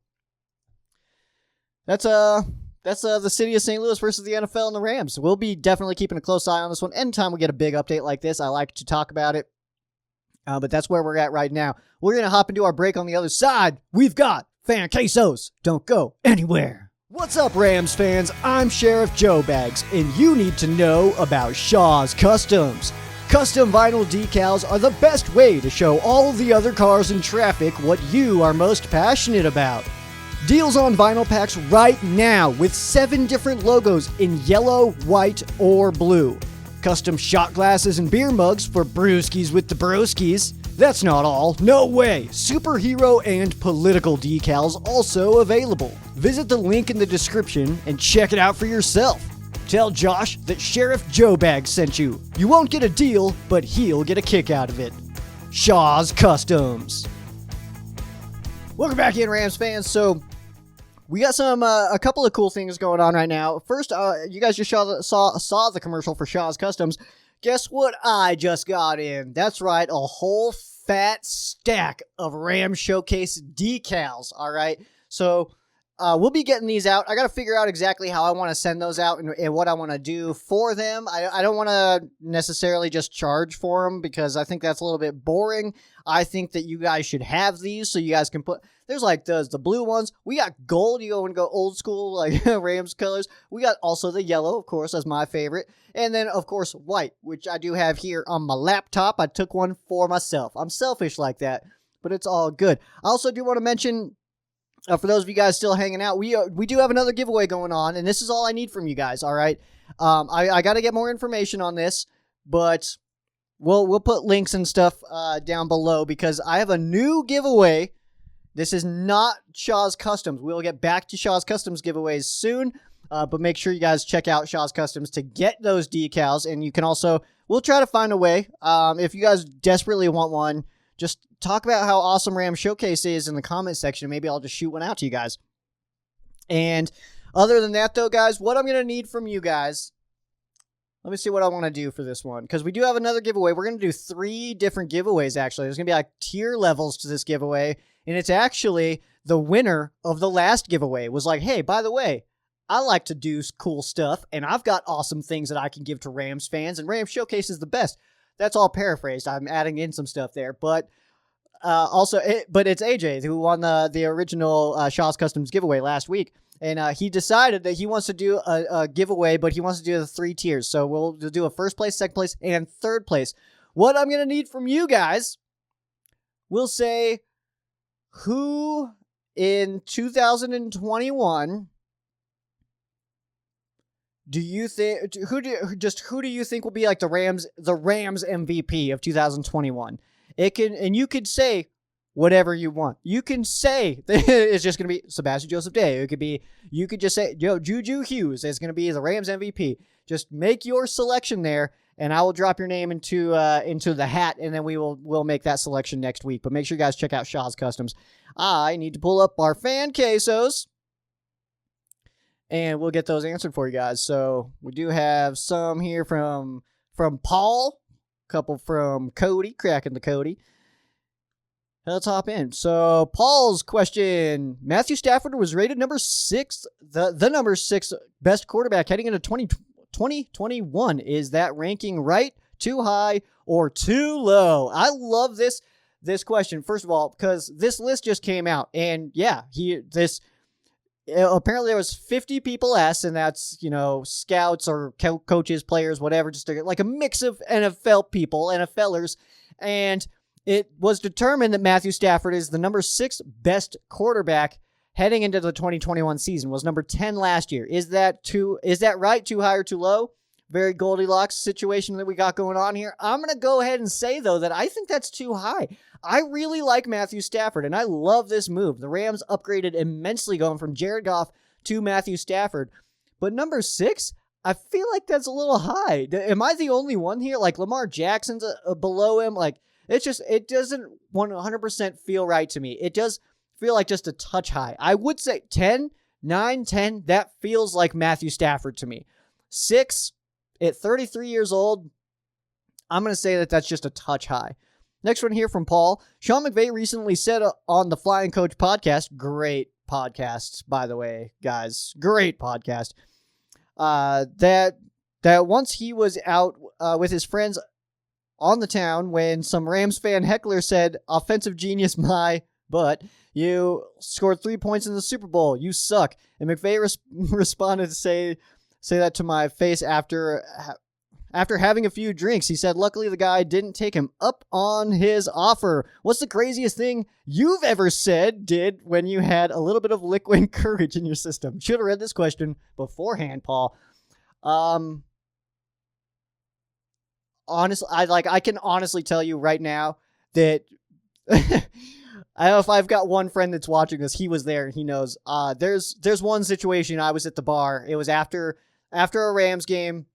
that's the city of St. Louis versus the NFL and the Rams. So we'll be definitely keeping a close eye on this one. Anytime we get a big update like this, I like to talk about it. But that's where we're at right now. We're going to hop into our break on the other side. We've got Fan Quesos. Don't go anywhere. What's up, Rams fans? I'm Sheriff Joe Bags, and you need to know about Shaw's Customs. Custom vinyl decals are the best way to show all the other cars in traffic what you are most passionate about. Deals on vinyl packs right now with 7 different logos in yellow, white, or blue. custom shot glasses and beer mugs for brewskis with the broskies. That's not all. No way! Superhero and political decals also available. Visit the link in the description and check it out for yourself. Tell Josh that Sheriff Joe Bag sent you. You won't get a deal, but he'll get a kick out of it. Shaw's Customs. Welcome back in, Rams fans. So, we got a couple of cool things going on right now. First, you guys just saw the commercial for Shaw's Customs. Guess what I just got in? That's right, a whole fat stack of Ram Showcase decals, all right? So, we'll be getting these out. I got to figure out exactly how I want to send those out and what I want to do for them. I don't want to necessarily just charge for them because I think that's a little bit boring. I think that you guys should have these so you guys can put... There's like the blue ones. We got gold. You want to go old school, like Rams colors. We got also the yellow, of course. That's my favorite. And then, of course, white, which I do have here on my laptop. I took one for myself. I'm selfish like that, but it's all good. I also do want to mention... for those of you guys still hanging out, we do have another giveaway going on, and this is all I need from you guys, all right? I got to get more information on this, but we'll put links and stuff down below because I have a new giveaway. This is not Shaw's Customs. We'll get back to Shaw's Customs giveaways soon, but make sure you guys check out Shaw's Customs to get those decals, and you can also, we'll try to find a way. If you guys desperately want one, just talk about how awesome Ram Showcase is in the comment section. Maybe I'll just shoot one out to you guys. And other than that, though, guys, what I'm going to need from you guys, let me see what I want to do for this one. Because we do have another giveaway. We're going to do 3 different giveaways, actually. There's going to be like tier levels to this giveaway. And it's actually the winner of the last giveaway was like, hey, by the way, I like to do cool stuff. And I've got awesome things that I can give to Rams fans. And Ram Showcase is the best. That's all paraphrased. I'm adding in some stuff there, but it's AJ who won the original Shaw's Customs giveaway last week, and he decided that he wants to do a giveaway, but he wants to do the 3 tiers. So we'll do a first place, second place, and third place. What I'm gonna need from you guys, we'll say who in 2021. Do you think who do you think will be like the Rams MVP of 2021? You could say whatever you want. You can say it's just gonna be Sebastian Joseph Day. You could just say Juju Hughes is gonna be the Rams MVP. Just make your selection there, and I will drop your name into the hat, and then we'll make that selection next week. But make sure you guys check out Shaw's Customs. I need to pull up our fan quesos. And we'll get those answered for you guys. So we do have some here from Paul, a couple from Cody, cracking the Cody. Let's hop in. So Paul's question: Matthew Stafford was rated number 6, the number 6 best quarterback heading into 2021. Is that ranking right, too high, or too low? I love this question. First of all, because this list just came out, and yeah, apparently there was 50 people asked, and that's, scouts or coaches, players, whatever, just like a mix of NFL people, NFLers, and it was determined that Matthew Stafford is the number 6 best quarterback heading into the 2021 season. Was number 10 last year. Is that right? Too high or too low? Very Goldilocks situation that we got going on here. I'm going to go ahead and say, though, that I think that's too high. I really like Matthew Stafford, and I love this move. The Rams upgraded immensely going from Jared Goff to Matthew Stafford. But number 6, I feel like that's a little high. Am I the only one here? Like, Lamar Jackson's below him. Like, it doesn't 100% feel right to me. It does feel like just a touch high. I would say 10, 9, 10, that feels like Matthew Stafford to me. 6, at 33 years old, I'm going to say that that's just a touch high. Next one here from Paul. Sean McVay recently said on the Flying Coach podcast, great podcast, by the way, guys, great podcast, that once he was out with his friends on the town when some Rams fan heckler said, offensive genius my butt, you scored 3 points in the Super Bowl, you suck. And McVay responded to say that to my face after having a few drinks. He said, luckily the guy didn't take him up on his offer. What's the craziest thing you've ever did when you had a little bit of liquid courage in your system? Should have read this question beforehand, Paul. honestly, I can honestly tell you right now that I don't know if I've got one friend that's watching this. He was there and he knows. There's one situation. I was at the bar. It was after a Rams game.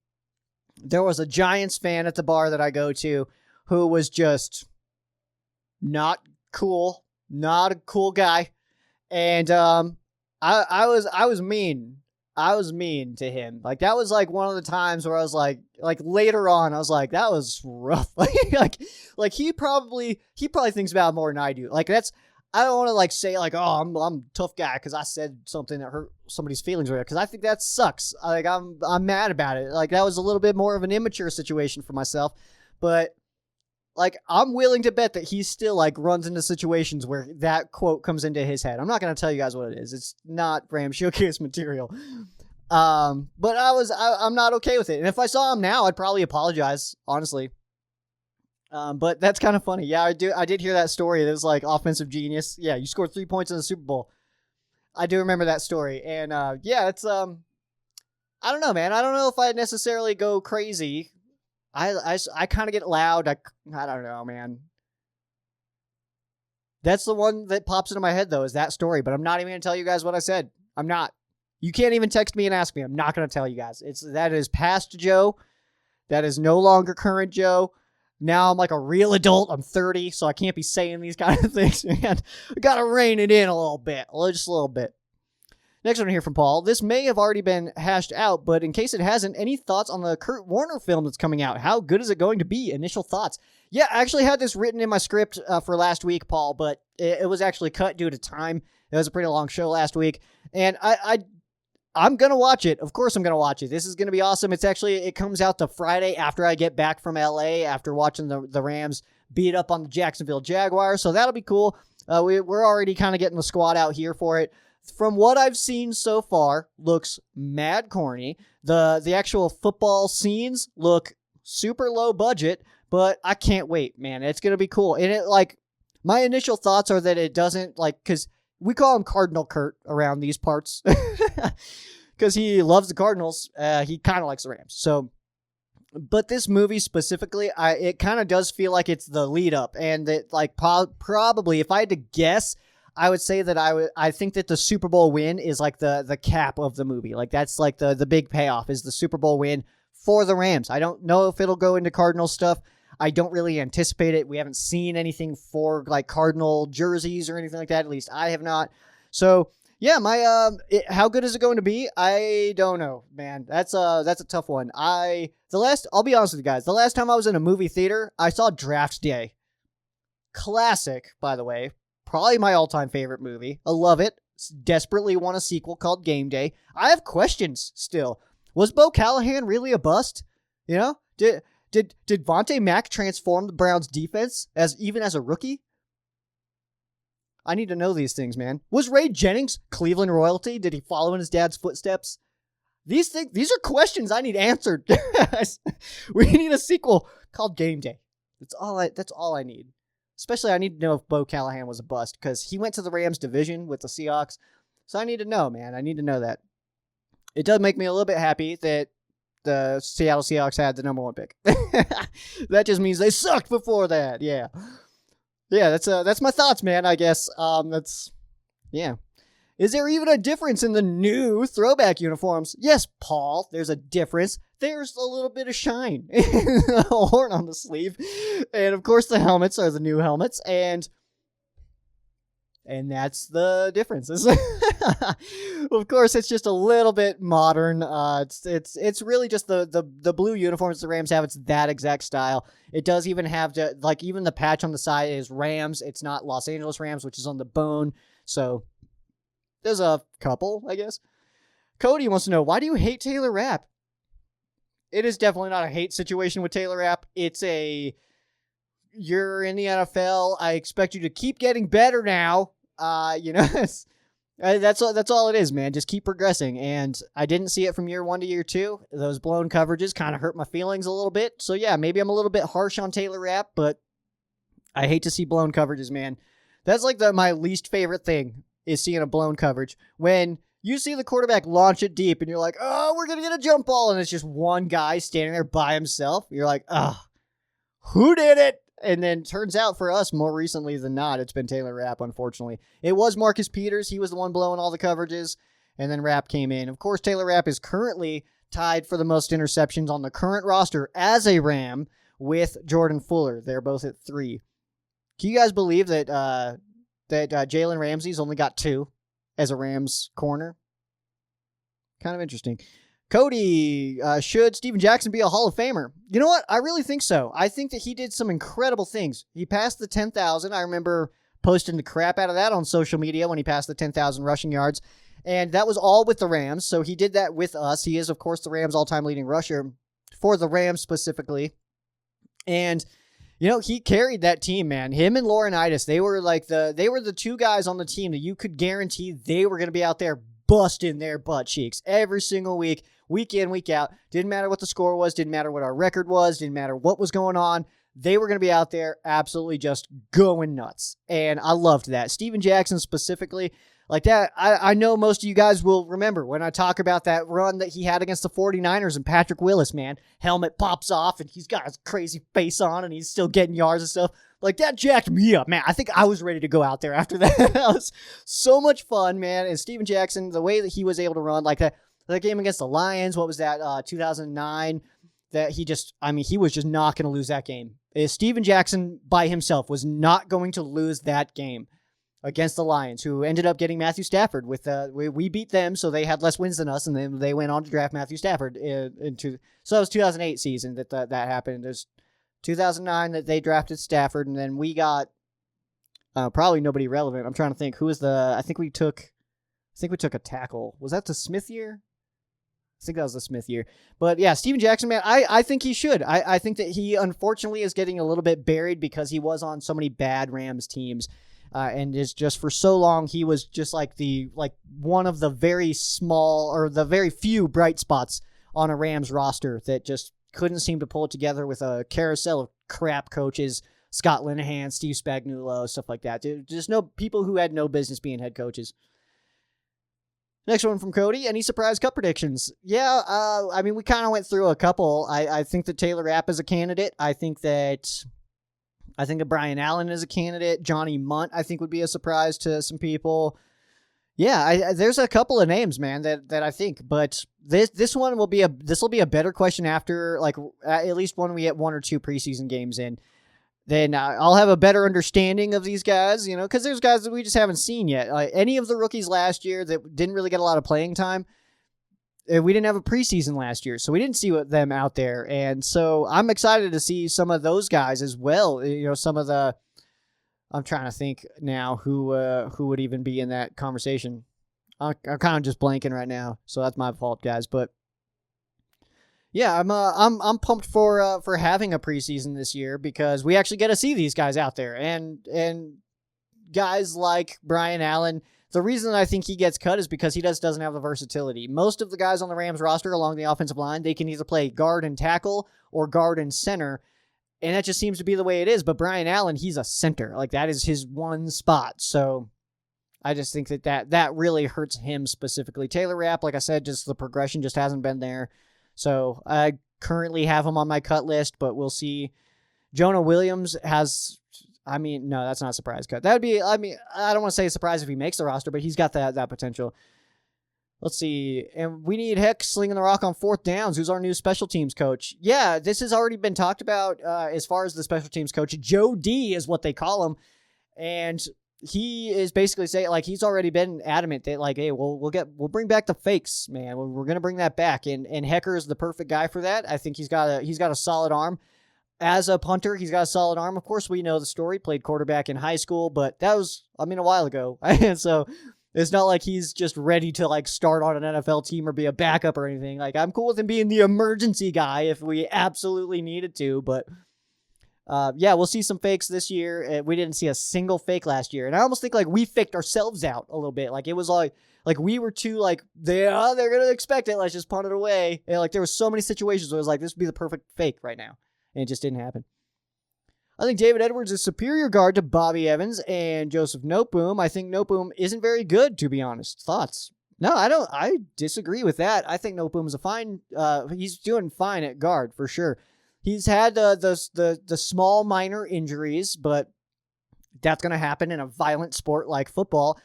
There was a Giants fan at the bar that I go to who was just not cool, not a cool guy. And I was mean. I was mean to him. Like, that was like one of the times where I was like later on, I was like, that was rough. like he probably thinks about it more than I do. Like, I don't want to like say like, oh, I'm a tough guy because I said something that hurt somebody's feelings or whatever, because I think that sucks. Like, I'm mad about it. Like, that was a little bit more of an immature situation for myself. But like, I'm willing to bet that he still like runs into situations where that quote comes into his head. I'm not going to tell you guys what it is. It's not Ram Showcase material. But I'm not okay with it. And if I saw him now, I'd probably apologize, honestly. But that's kind of funny. Yeah, I did hear that story. It was like offensive genius. Yeah, you scored 3 points in the Super Bowl. I do remember that story. And yeah, it's I don't know, man. I don't know if I'd necessarily go crazy. I kind of get loud. I don't know, man. That's the one that pops into my head, though, is that story. But I'm not even going to tell you guys what I said. I'm not. You can't even text me and ask me. I'm not going to tell you guys. That is past Joe. That is no longer current Joe. Now I'm like a real adult. I'm 30, so I can't be saying these kind of things, man. I got to rein it in a little bit. Just a little bit. Next one here from Paul. This may have already been hashed out, but in case it hasn't, any thoughts on the Kurt Warner film that's coming out? How good is it going to be? Initial thoughts. Yeah, I actually had this written in my script for last week, Paul, but it was actually cut due to time. It was a pretty long show last week, and I'm going to watch it. Of course I'm going to watch it. This is going to be awesome. It comes out the Friday after I get back from LA after watching the Rams beat up on the Jacksonville Jaguars, so that'll be cool. We're already kind of getting the squad out here for it. From what I've seen so far, looks mad corny. The actual football scenes look super low budget, but I can't wait, man. It's going to be cool. And it, like, my initial thoughts are that it doesn't, like, because we call him Cardinal Kurt around these parts because he loves the Cardinals. He kind of likes the Rams. So, but this movie specifically, it kind of does feel like it's the lead up, and that, like, probably if I had to guess, I would say that I think that the Super Bowl win is like the cap of the movie. Like, that's like the big payoff is the Super Bowl win for the Rams. I don't know if it'll go into Cardinal stuff. I don't really anticipate it. We haven't seen anything for like Cardinal jerseys or anything like that. At least I have not. So yeah, how good is it going to be? I don't know, man. That's a tough one. I'll be honest with you guys. The last time I was in a movie theater, I saw Draft Day. Classic, by the way. Probably my all-time favorite movie. I love it. Desperately want a sequel called Game Day. I have questions still. Was Bo Callahan really a bust? You know? Did Vontae Mack transform the Browns defense even as a rookie? I need to know these things, man. Was Ray Jennings Cleveland royalty? Did he follow in his dad's footsteps? These are questions I need answered. We need a sequel called Game Day. That's all I need. Especially, I need to know if Bo Callahan was a bust, because he went to the Rams division with the Seahawks. So I need to know, man. I need to know that. It does make me a little bit happy that the Seattle Seahawks had the number 1 pick. That just means they sucked before that. Yeah. Yeah, that's my thoughts, man, I guess. Yeah. Is there even a difference in the new throwback uniforms? Yes, Paul, there's a difference. There's a little bit of shine. A horn on the sleeve. And, of course, the helmets are the new helmets. And that's the difference. Of course, it's just a little bit modern. It's really just the blue uniforms the Rams have. It's that exact style. It does even have, even the patch on the side is Rams. It's not Los Angeles Rams, which is on the bone. So there's a couple, I guess. Cody wants to know, why do you hate Taylor Rapp? It is definitely not a hate situation with Taylor Rapp. It's you're in the NFL. I expect you to keep getting better now. That's all it is, man. Just keep progressing. And I didn't see it from year 1 to year 2. Those blown coverages kind of hurt my feelings a little bit. So yeah, maybe I'm a little bit harsh on Taylor Rapp, but I hate to see blown coverages, man. That's like my least favorite thing, is seeing a blown coverage. When you see the quarterback launch it deep and you're like, oh, we're going to get a jump ball. And it's just one guy standing there by himself. You're like, oh, who did it? And then turns out for us, more recently than not, it's been Taylor Rapp, unfortunately. It was Marcus Peters. He was the one blowing all the coverages, and then Rapp came in. Of course, Taylor Rapp is currently tied for the most interceptions on the current roster as a Ram with Jordan Fuller. They're both at 3. Can you guys believe that Jalen Ramsey's only got 2 as a Rams corner? Kind of interesting. Cody, should Steven Jackson be a Hall of Famer? You know what? I really think so. I think that he did some incredible things. He passed the 10,000. I remember posting the crap out of that on social media when he passed the 10,000 rushing yards. And that was all with the Rams. So he did that with us. He is, of course, the Rams' all-time leading rusher for the Rams specifically. And, you know, he carried that team, man. Him and Laurinaitis, they were the 2 guys on the team that you could guarantee they were going to be out there busting their butt cheeks every single week in, week out. Didn't matter what the score was, didn't matter what our record was, didn't matter what was going on. They were going to be out there absolutely just going nuts. And I loved that. Steven Jackson specifically, like that, I know most of you guys will remember when I talk about that run that he had against the 49ers and Patrick Willis, man. Helmet pops off and he's got his crazy face on and he's still getting yards and stuff. Like, that jacked me up, man. I think I was ready to go out there after that. That was so much fun, man. And Steven Jackson, the way that he was able to run, like that game against the Lions, what was that, 2009, that he was just not going to lose that game. Steven Jackson by himself was not going to lose that game against the Lions, who ended up getting Matthew Stafford. We beat them, so they had less wins than us, and then they went on to draft Matthew Stafford. So that was 2008 season that happened. There's 2009 that they drafted Stafford, and then we got probably nobody relevant. I'm trying to think. Who was I think we took a tackle. Was that the Smith year? I think that was the Smith year. But yeah, Steven Jackson, man, I think he should. I think that he unfortunately is getting a little bit buried because he was on so many bad Rams teams. And is just for so long, he was just like one of the very small or the very few bright spots on a Rams roster that just couldn't seem to pull it together with a carousel of crap coaches, Scott Linehan, Steve Spagnuolo, stuff like that. Just no people who had no business being head coaches. Next one from Cody. Any surprise cup predictions? Yeah, I mean, we kind of went through a couple. I think that Taylor Rapp is a candidate. I think that Brian Allen is a candidate. Johnny Munt, I think, would be a surprise to some people. Yeah, there's a couple of names, man, that I think. But this one will be a better question after, like, at least when we get 1 or 2 preseason games in. Then I'll have a better understanding of these guys, you know, because there's guys that we just haven't seen yet. Like, any of the rookies last year that didn't really get a lot of playing time, we didn't have a preseason last year, so we didn't see them out there. And so I'm excited to see some of those guys as well. You know, some of the, I'm trying to think now who would even be in that conversation. I'm kind of just blanking right now, so that's my fault, guys. But yeah, I'm pumped for having a preseason this year because we actually get to see these guys out there, and guys like Brian Allen. The reason I think he gets cut is because he doesn't have the versatility. Most of the guys on the Rams roster along the offensive line, they can either play guard and tackle or guard and center, and that just seems to be the way it is. But Brian Allen, he's a center. Like, that is his one spot. So I just think that really hurts him specifically. Taylor Rapp, like I said, just the progression just hasn't been there. So I currently have him on my cut list, but we'll see. Jonah Williams has... I mean, no, that's not a surprise cut. That would be, I mean, I don't want to say a surprise if he makes the roster, but he's got that potential. Let's see. And we need Heck slinging the rock on 4th downs. Who's our new special teams coach? Yeah, this has already been talked about as far as the special teams coach. Joe D is what they call him. And he is basically saying, like, he's already been adamant that, like, hey, we'll bring back the fakes, man. We're going to bring that back. And Hecker is the perfect guy for that. I think he's got a solid arm. As a punter, he's got a solid arm. Of course, we know the story. Played quarterback in high school, but that was, a while ago. And so it's not like he's just ready to, like, start on an NFL team or be a backup or anything. Like, I'm cool with him being the emergency guy if we absolutely needed to. But, yeah, we'll see some fakes this year. We didn't see a single fake last year. And I almost think, like, we faked ourselves out a little bit. Like, it was like we were too, like, they're going to expect it. Let's just punt it away. And, like, there were so many situations where it was like, this would be the perfect fake right now. And it just didn't happen. I think David Edwards is superior guard to Bobby Evans and Joseph Noteboom. I think Noteboom isn't very good, to be honest. Thoughts? No, I don't. I disagree with that. I think Noteboom is he's doing fine at guard for sure. He's had the small minor injuries, but that's going to happen in a violent sport like football.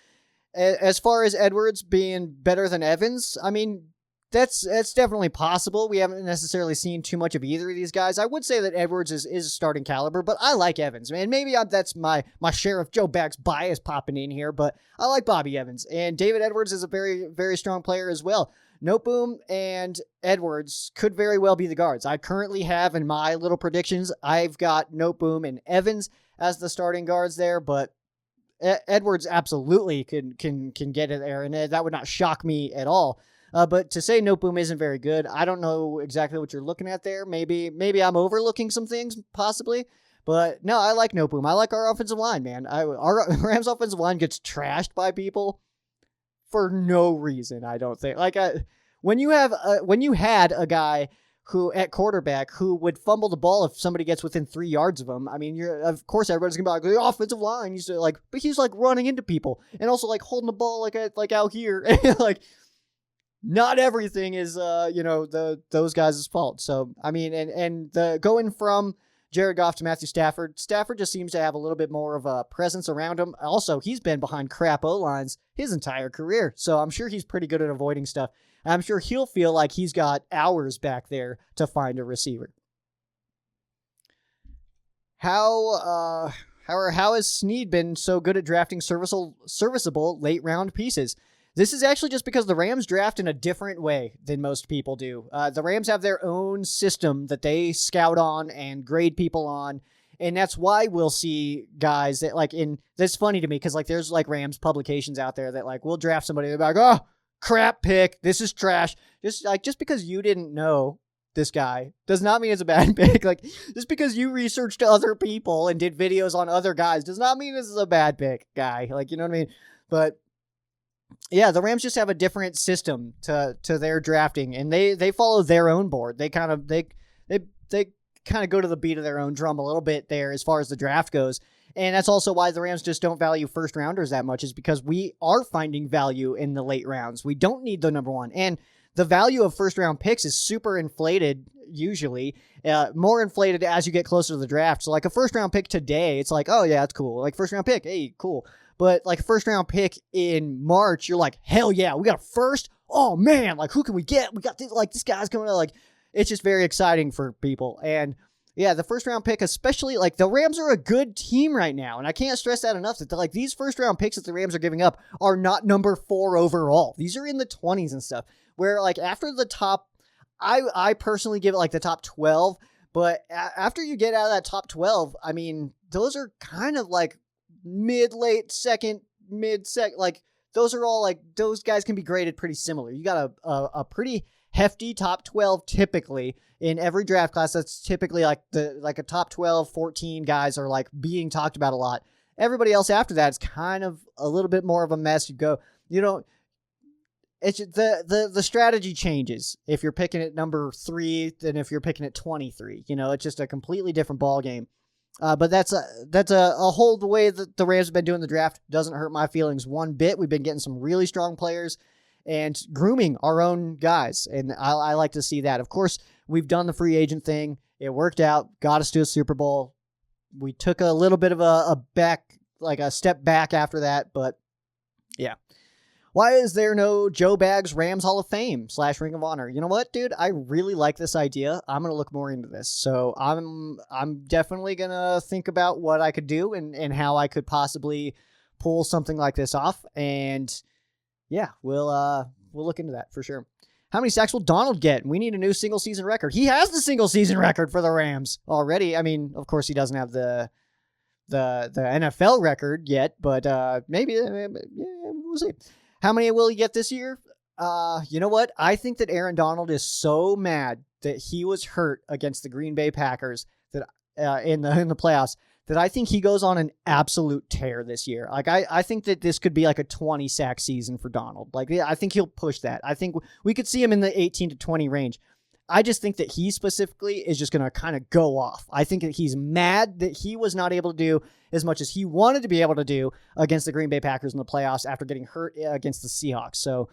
As far as Edwards being better than Evans, I mean, that's definitely possible. We haven't necessarily seen too much of either of these guys. I would say that Edwards is starting caliber, but I like Evans, man. Maybe that's my Sheriff Joe Bags bias popping in here, but I like Bobby Evans. And David Edwards is a very, very strong player as well. Noteboom and Edwards could very well be the guards. I currently have in my little predictions, I've got Noteboom and Evans as the starting guards there, but Edwards absolutely can get it there, and that would not shock me at all. But to say Noteboom isn't very good, I don't know exactly what you're looking at there. Maybe I'm overlooking some things, possibly. But no, I like Noteboom. I like our offensive line, man. Our Rams offensive line gets trashed by people for no reason, I don't think. Like, when you had a guy who at quarterback who would fumble the ball if somebody gets within 3 yards of him, I mean, of course everybody's gonna be like, the offensive line used to but he's like running into people and also like holding the ball like out here. Like, not everything is those guys' fault. So I mean, and the going from Jared Goff to Matthew Stafford just seems to have a little bit more of a presence around him. Also, he's been behind crap O-lines his entire career, so I'm sure he's pretty good at avoiding stuff. I'm sure he'll feel like he's got hours back there to find a receiver. How has Snead been so good at drafting serviceable late round pieces? This is actually just because the Rams draft in a different way than most people do. The Rams have their own system that they scout on and grade people on. And that's why we'll see guys that that's funny to me because there's Rams publications out there that we'll draft somebody. They're like, oh, crap pick. This is trash. Just because you didn't know this guy does not mean it's a bad pick. Just because you researched other people and did videos on other guys does not mean this is a bad pick, guy. You know what I mean? But yeah, the Rams just have a different system to their drafting, and they follow their own board. They kind of go to the beat of their own drum a little bit there as far as the draft goes. And that's also why the Rams just don't value first rounders that much, is because we are finding value in the late rounds. We don't need the number one. And the value of first round picks is super inflated, usually more inflated as you get closer to the draft. So a first round pick today, it's oh yeah, it's cool. First round pick, hey, cool. But a first round pick in March, you're hell yeah, we got a first. Oh man, who can we get? We got this guy's coming out. It's just very exciting for people. And yeah, the first round pick, especially the Rams are a good team right now. And I can't stress that enough that these first round picks that the Rams are giving up are not number 4 overall. These are in the 20s and stuff, where after the top, I personally give it the top 12. But after you get out of that top 12, I mean, those are kind of mid-late second, mid-second, those are all those guys can be graded pretty similar. You got a pretty hefty top 12 typically in every draft class. That's typically a top 12, 14 guys are being talked about a lot. Everybody else after that is kind of a little bit more of a mess. It's the strategy changes if you're picking at number 3 than if you're picking at 23. It's just a completely different ball game. But that's a whole the way that the Rams have been doing the draft doesn't hurt my feelings one bit. We've been getting some really strong players and grooming our own guys, and I like to see that. Of course, we've done the free agent thing. It worked out, got us to a Super Bowl. We took a little bit of a step back after that, but yeah. Why is there no Joe Bags Rams Hall of Fame / Ring of Honor? You know what, dude? I really like this idea. I'm going to look more into this. So I'm definitely going to think about what I could do and how I could possibly pull something like this off. And yeah, we'll look into that for sure. How many sacks will Donald get? We need a new single season record. He has the single season record for the Rams already. I mean, of course he doesn't have the NFL record yet, but maybe we'll see. How many will he get this year? You know what? I think that Aaron Donald is so mad that he was hurt against the Green Bay Packers that in the playoffs that I think he goes on an absolute tear this year. I think that this could be a 20 sack season for Donald. I think he'll push that. I think we could see him in the 18 to 20 range. I just think that he specifically is just going to kind of go off. I think that he's mad that he was not able to do as much as he wanted to be able to do against the Green Bay Packers in the playoffs after getting hurt against the Seahawks. So,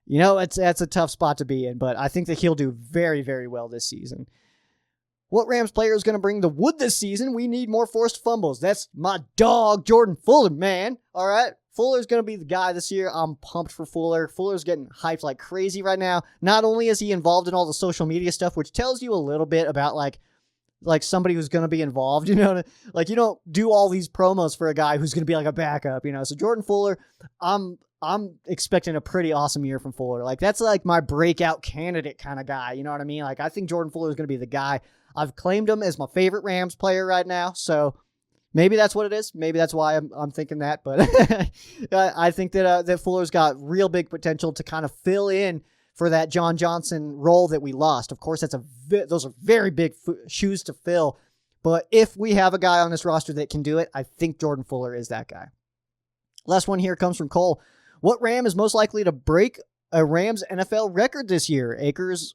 that's a tough spot to be in, but I think that he'll do very, very well this season. What Rams player is going to bring the wood this season? We need more forced fumbles. That's my dog, Jordan Fuller, man. All right. Fuller's going to be the guy this year. I'm pumped for Fuller. Fuller's getting hyped like crazy right now. Not only is he involved in all the social media stuff, which tells you a little bit about like somebody who's going to be involved, you know, like you don't do all these promos for a guy who's going to be like a backup, you know? So Jordan Fuller, I'm expecting a pretty awesome year from Fuller. Like that's like my breakout candidate kind of guy. You know what I mean? Like I think Jordan Fuller is going to be the guy. I've claimed him as my favorite Rams player right now. So maybe that's what it is. Maybe that's why I'm thinking that, but I think that Fuller's got real big potential to kind of fill in for that John Johnson role that we lost. Of course, those are very big shoes to fill. But if we have a guy on this roster that can do it, I think Jordan Fuller is that guy. Last one here comes from Cole. What Ram is most likely to break a Rams NFL record this year? Akers,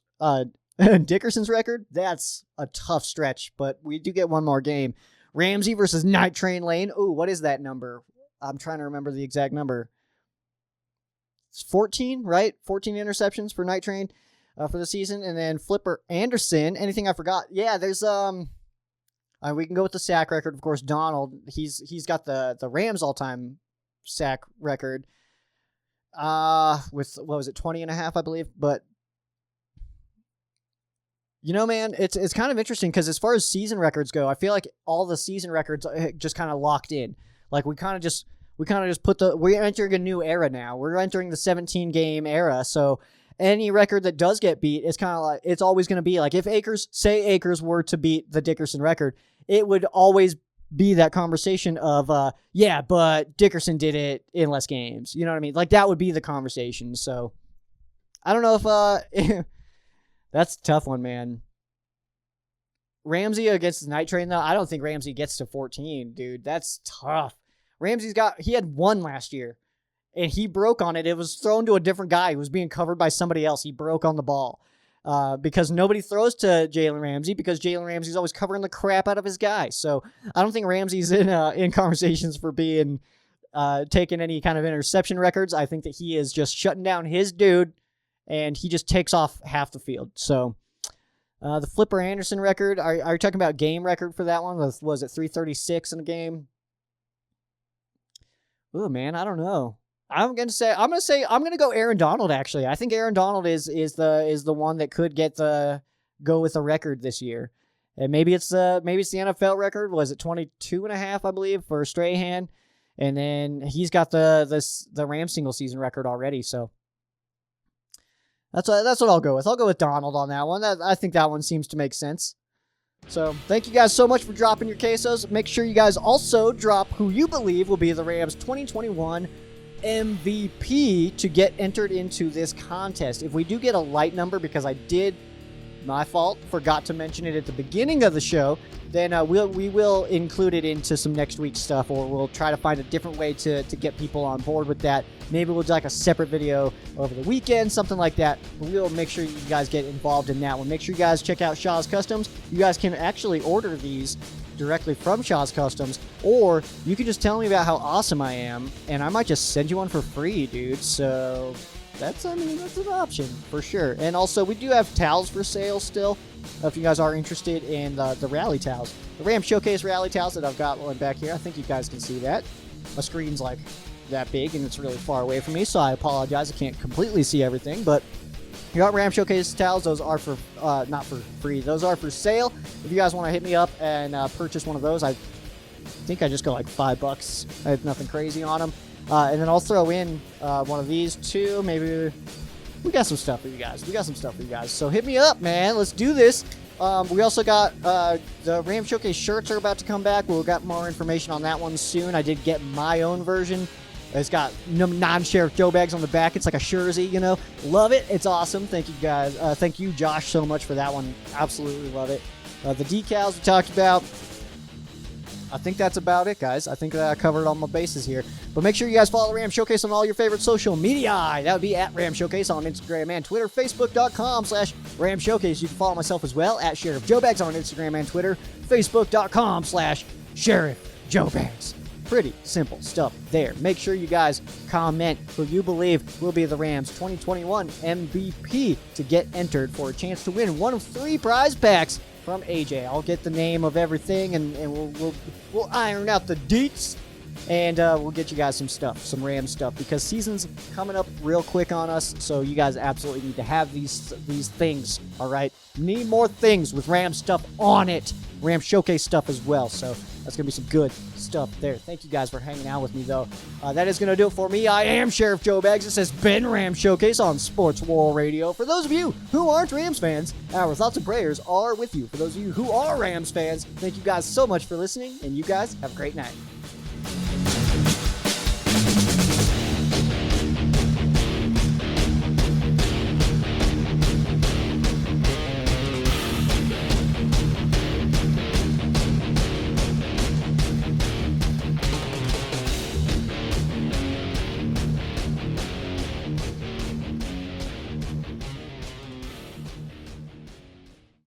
Dickerson's record? That's a tough stretch, but we do get one more game. Ramsey versus Night Train Lane. Ooh, what is that number? I'm trying to remember the exact number. It's 14, right? 14 interceptions for Night Train for the season. And then Flipper Anderson. Anything I forgot? Yeah, there's we can go with the sack record. Of course, Donald, he's got the Rams all-time sack record with, what was it, 20 and a half, I believe. But you know, man, it's kind of interesting because as far as season records go, I feel like all the season records just kind of locked in. Like we kind of just we're entering a new era now. We're entering the 17 game era. So any record that does get beat is kind of like, it's always going to be like if Akers were to beat the Dickerson record, it would always be that conversation of, yeah, but Dickerson did it in less games. You know what I mean? Like that would be the conversation. So I don't know if, that's a tough one, man. Ramsey against the Night Train, though, I don't think Ramsey gets to 14, dude. That's tough. He had one last year, and he broke on it. It was thrown to a different guy who was being covered by somebody else. He broke on the ball because nobody throws to Jalen Ramsey because Jalen Ramsey's always covering the crap out of his guy. So I don't think Ramsey's in conversations for being taking any kind of interception records. I think that he is just shutting down his dude, and he just takes off half the field. So the Flipper Anderson record, are you talking about game record for that one? Was it 336 in a game? Oh man, I don't know. I'm gonna go Aaron Donald. Actually, I think Aaron Donald is the one that could go with the record this year, and maybe it's the NFL record. Was it 22 and a half, I believe, for Strahan, and then he's got the Rams single season record already. So that's what I'll go with. I'll go with Donald on that one. I think that one seems to make sense. So thank you guys so much for dropping your quesos. Make sure you guys also drop who you believe will be the Rams 2021 MVP to get entered into this contest. If we do get a light number, because I did, my fault, forgot to mention it at the beginning of the show, then we will include it into some next week's stuff, or we'll try to find a different way to get people on board with that. Maybe we'll do like a separate video over the weekend, something like that. But we'll make sure you guys get involved in that one. Make sure you guys check out Shaw's Customs. You guys can actually order these directly from Shaw's Customs, or you can just tell me about how awesome I am, and I might just send you one for free, dude. So that's an option for sure. And also, we do have towels for sale still, if you guys are interested in the rally towels. The Ram Showcase rally towels that I've got one back here. I think you guys can see that. My screen's like that big, and it's really far away from me, so I apologize. I can't completely see everything, but you got Ram Showcase towels. Those are for not for free. Those are for sale. If you guys want to hit me up and purchase one of those, I think I just go like $5. I have nothing crazy on them. And then I'll throw in one of these too. Maybe we got some stuff for you guys. So hit me up, man. Let's do this. We also got the Ram Showcase shirts are about to come back. We'll got more information on that one soon. I did get my own version. It's got non-Sheriff Joe bags on the back. It's like a jersey, you know. Love it. It's awesome. Thank you guys. Thank you, Josh, so much for that one. Absolutely love it. The decals we talked about. I think that's about it, guys. I think that I covered all my bases here. But make sure you guys follow Ram Showcase on all your favorite social media. That would be at Ram Showcase on Instagram and Twitter. Facebook.com/Ram Showcase. You can follow myself as well at Sheriff Joe Bags on Instagram and Twitter. Facebook.com/Sheriff Joe Bags. Pretty simple stuff there. Make sure you guys comment who you believe will be the Rams 2021 MVP to get entered for a chance to win one of 3 prize packs from AJ. I'll get the name of everything and we'll iron out the deets. And we'll get you guys some stuff, some Rams stuff, because season's coming up real quick on us, so you guys absolutely need to have these things, all right? Need more things with Rams stuff on it. Rams Showcase stuff as well, so that's going to be some good stuff there. Thank you guys for hanging out with me, though. That is going to do it for me. I am Sheriff Joe Baggs. This has been Rams Showcase on Sports War Radio. For those of you who aren't Rams fans, our thoughts and prayers are with you. For those of you who are Rams fans, thank you guys so much for listening, and you guys have a great night.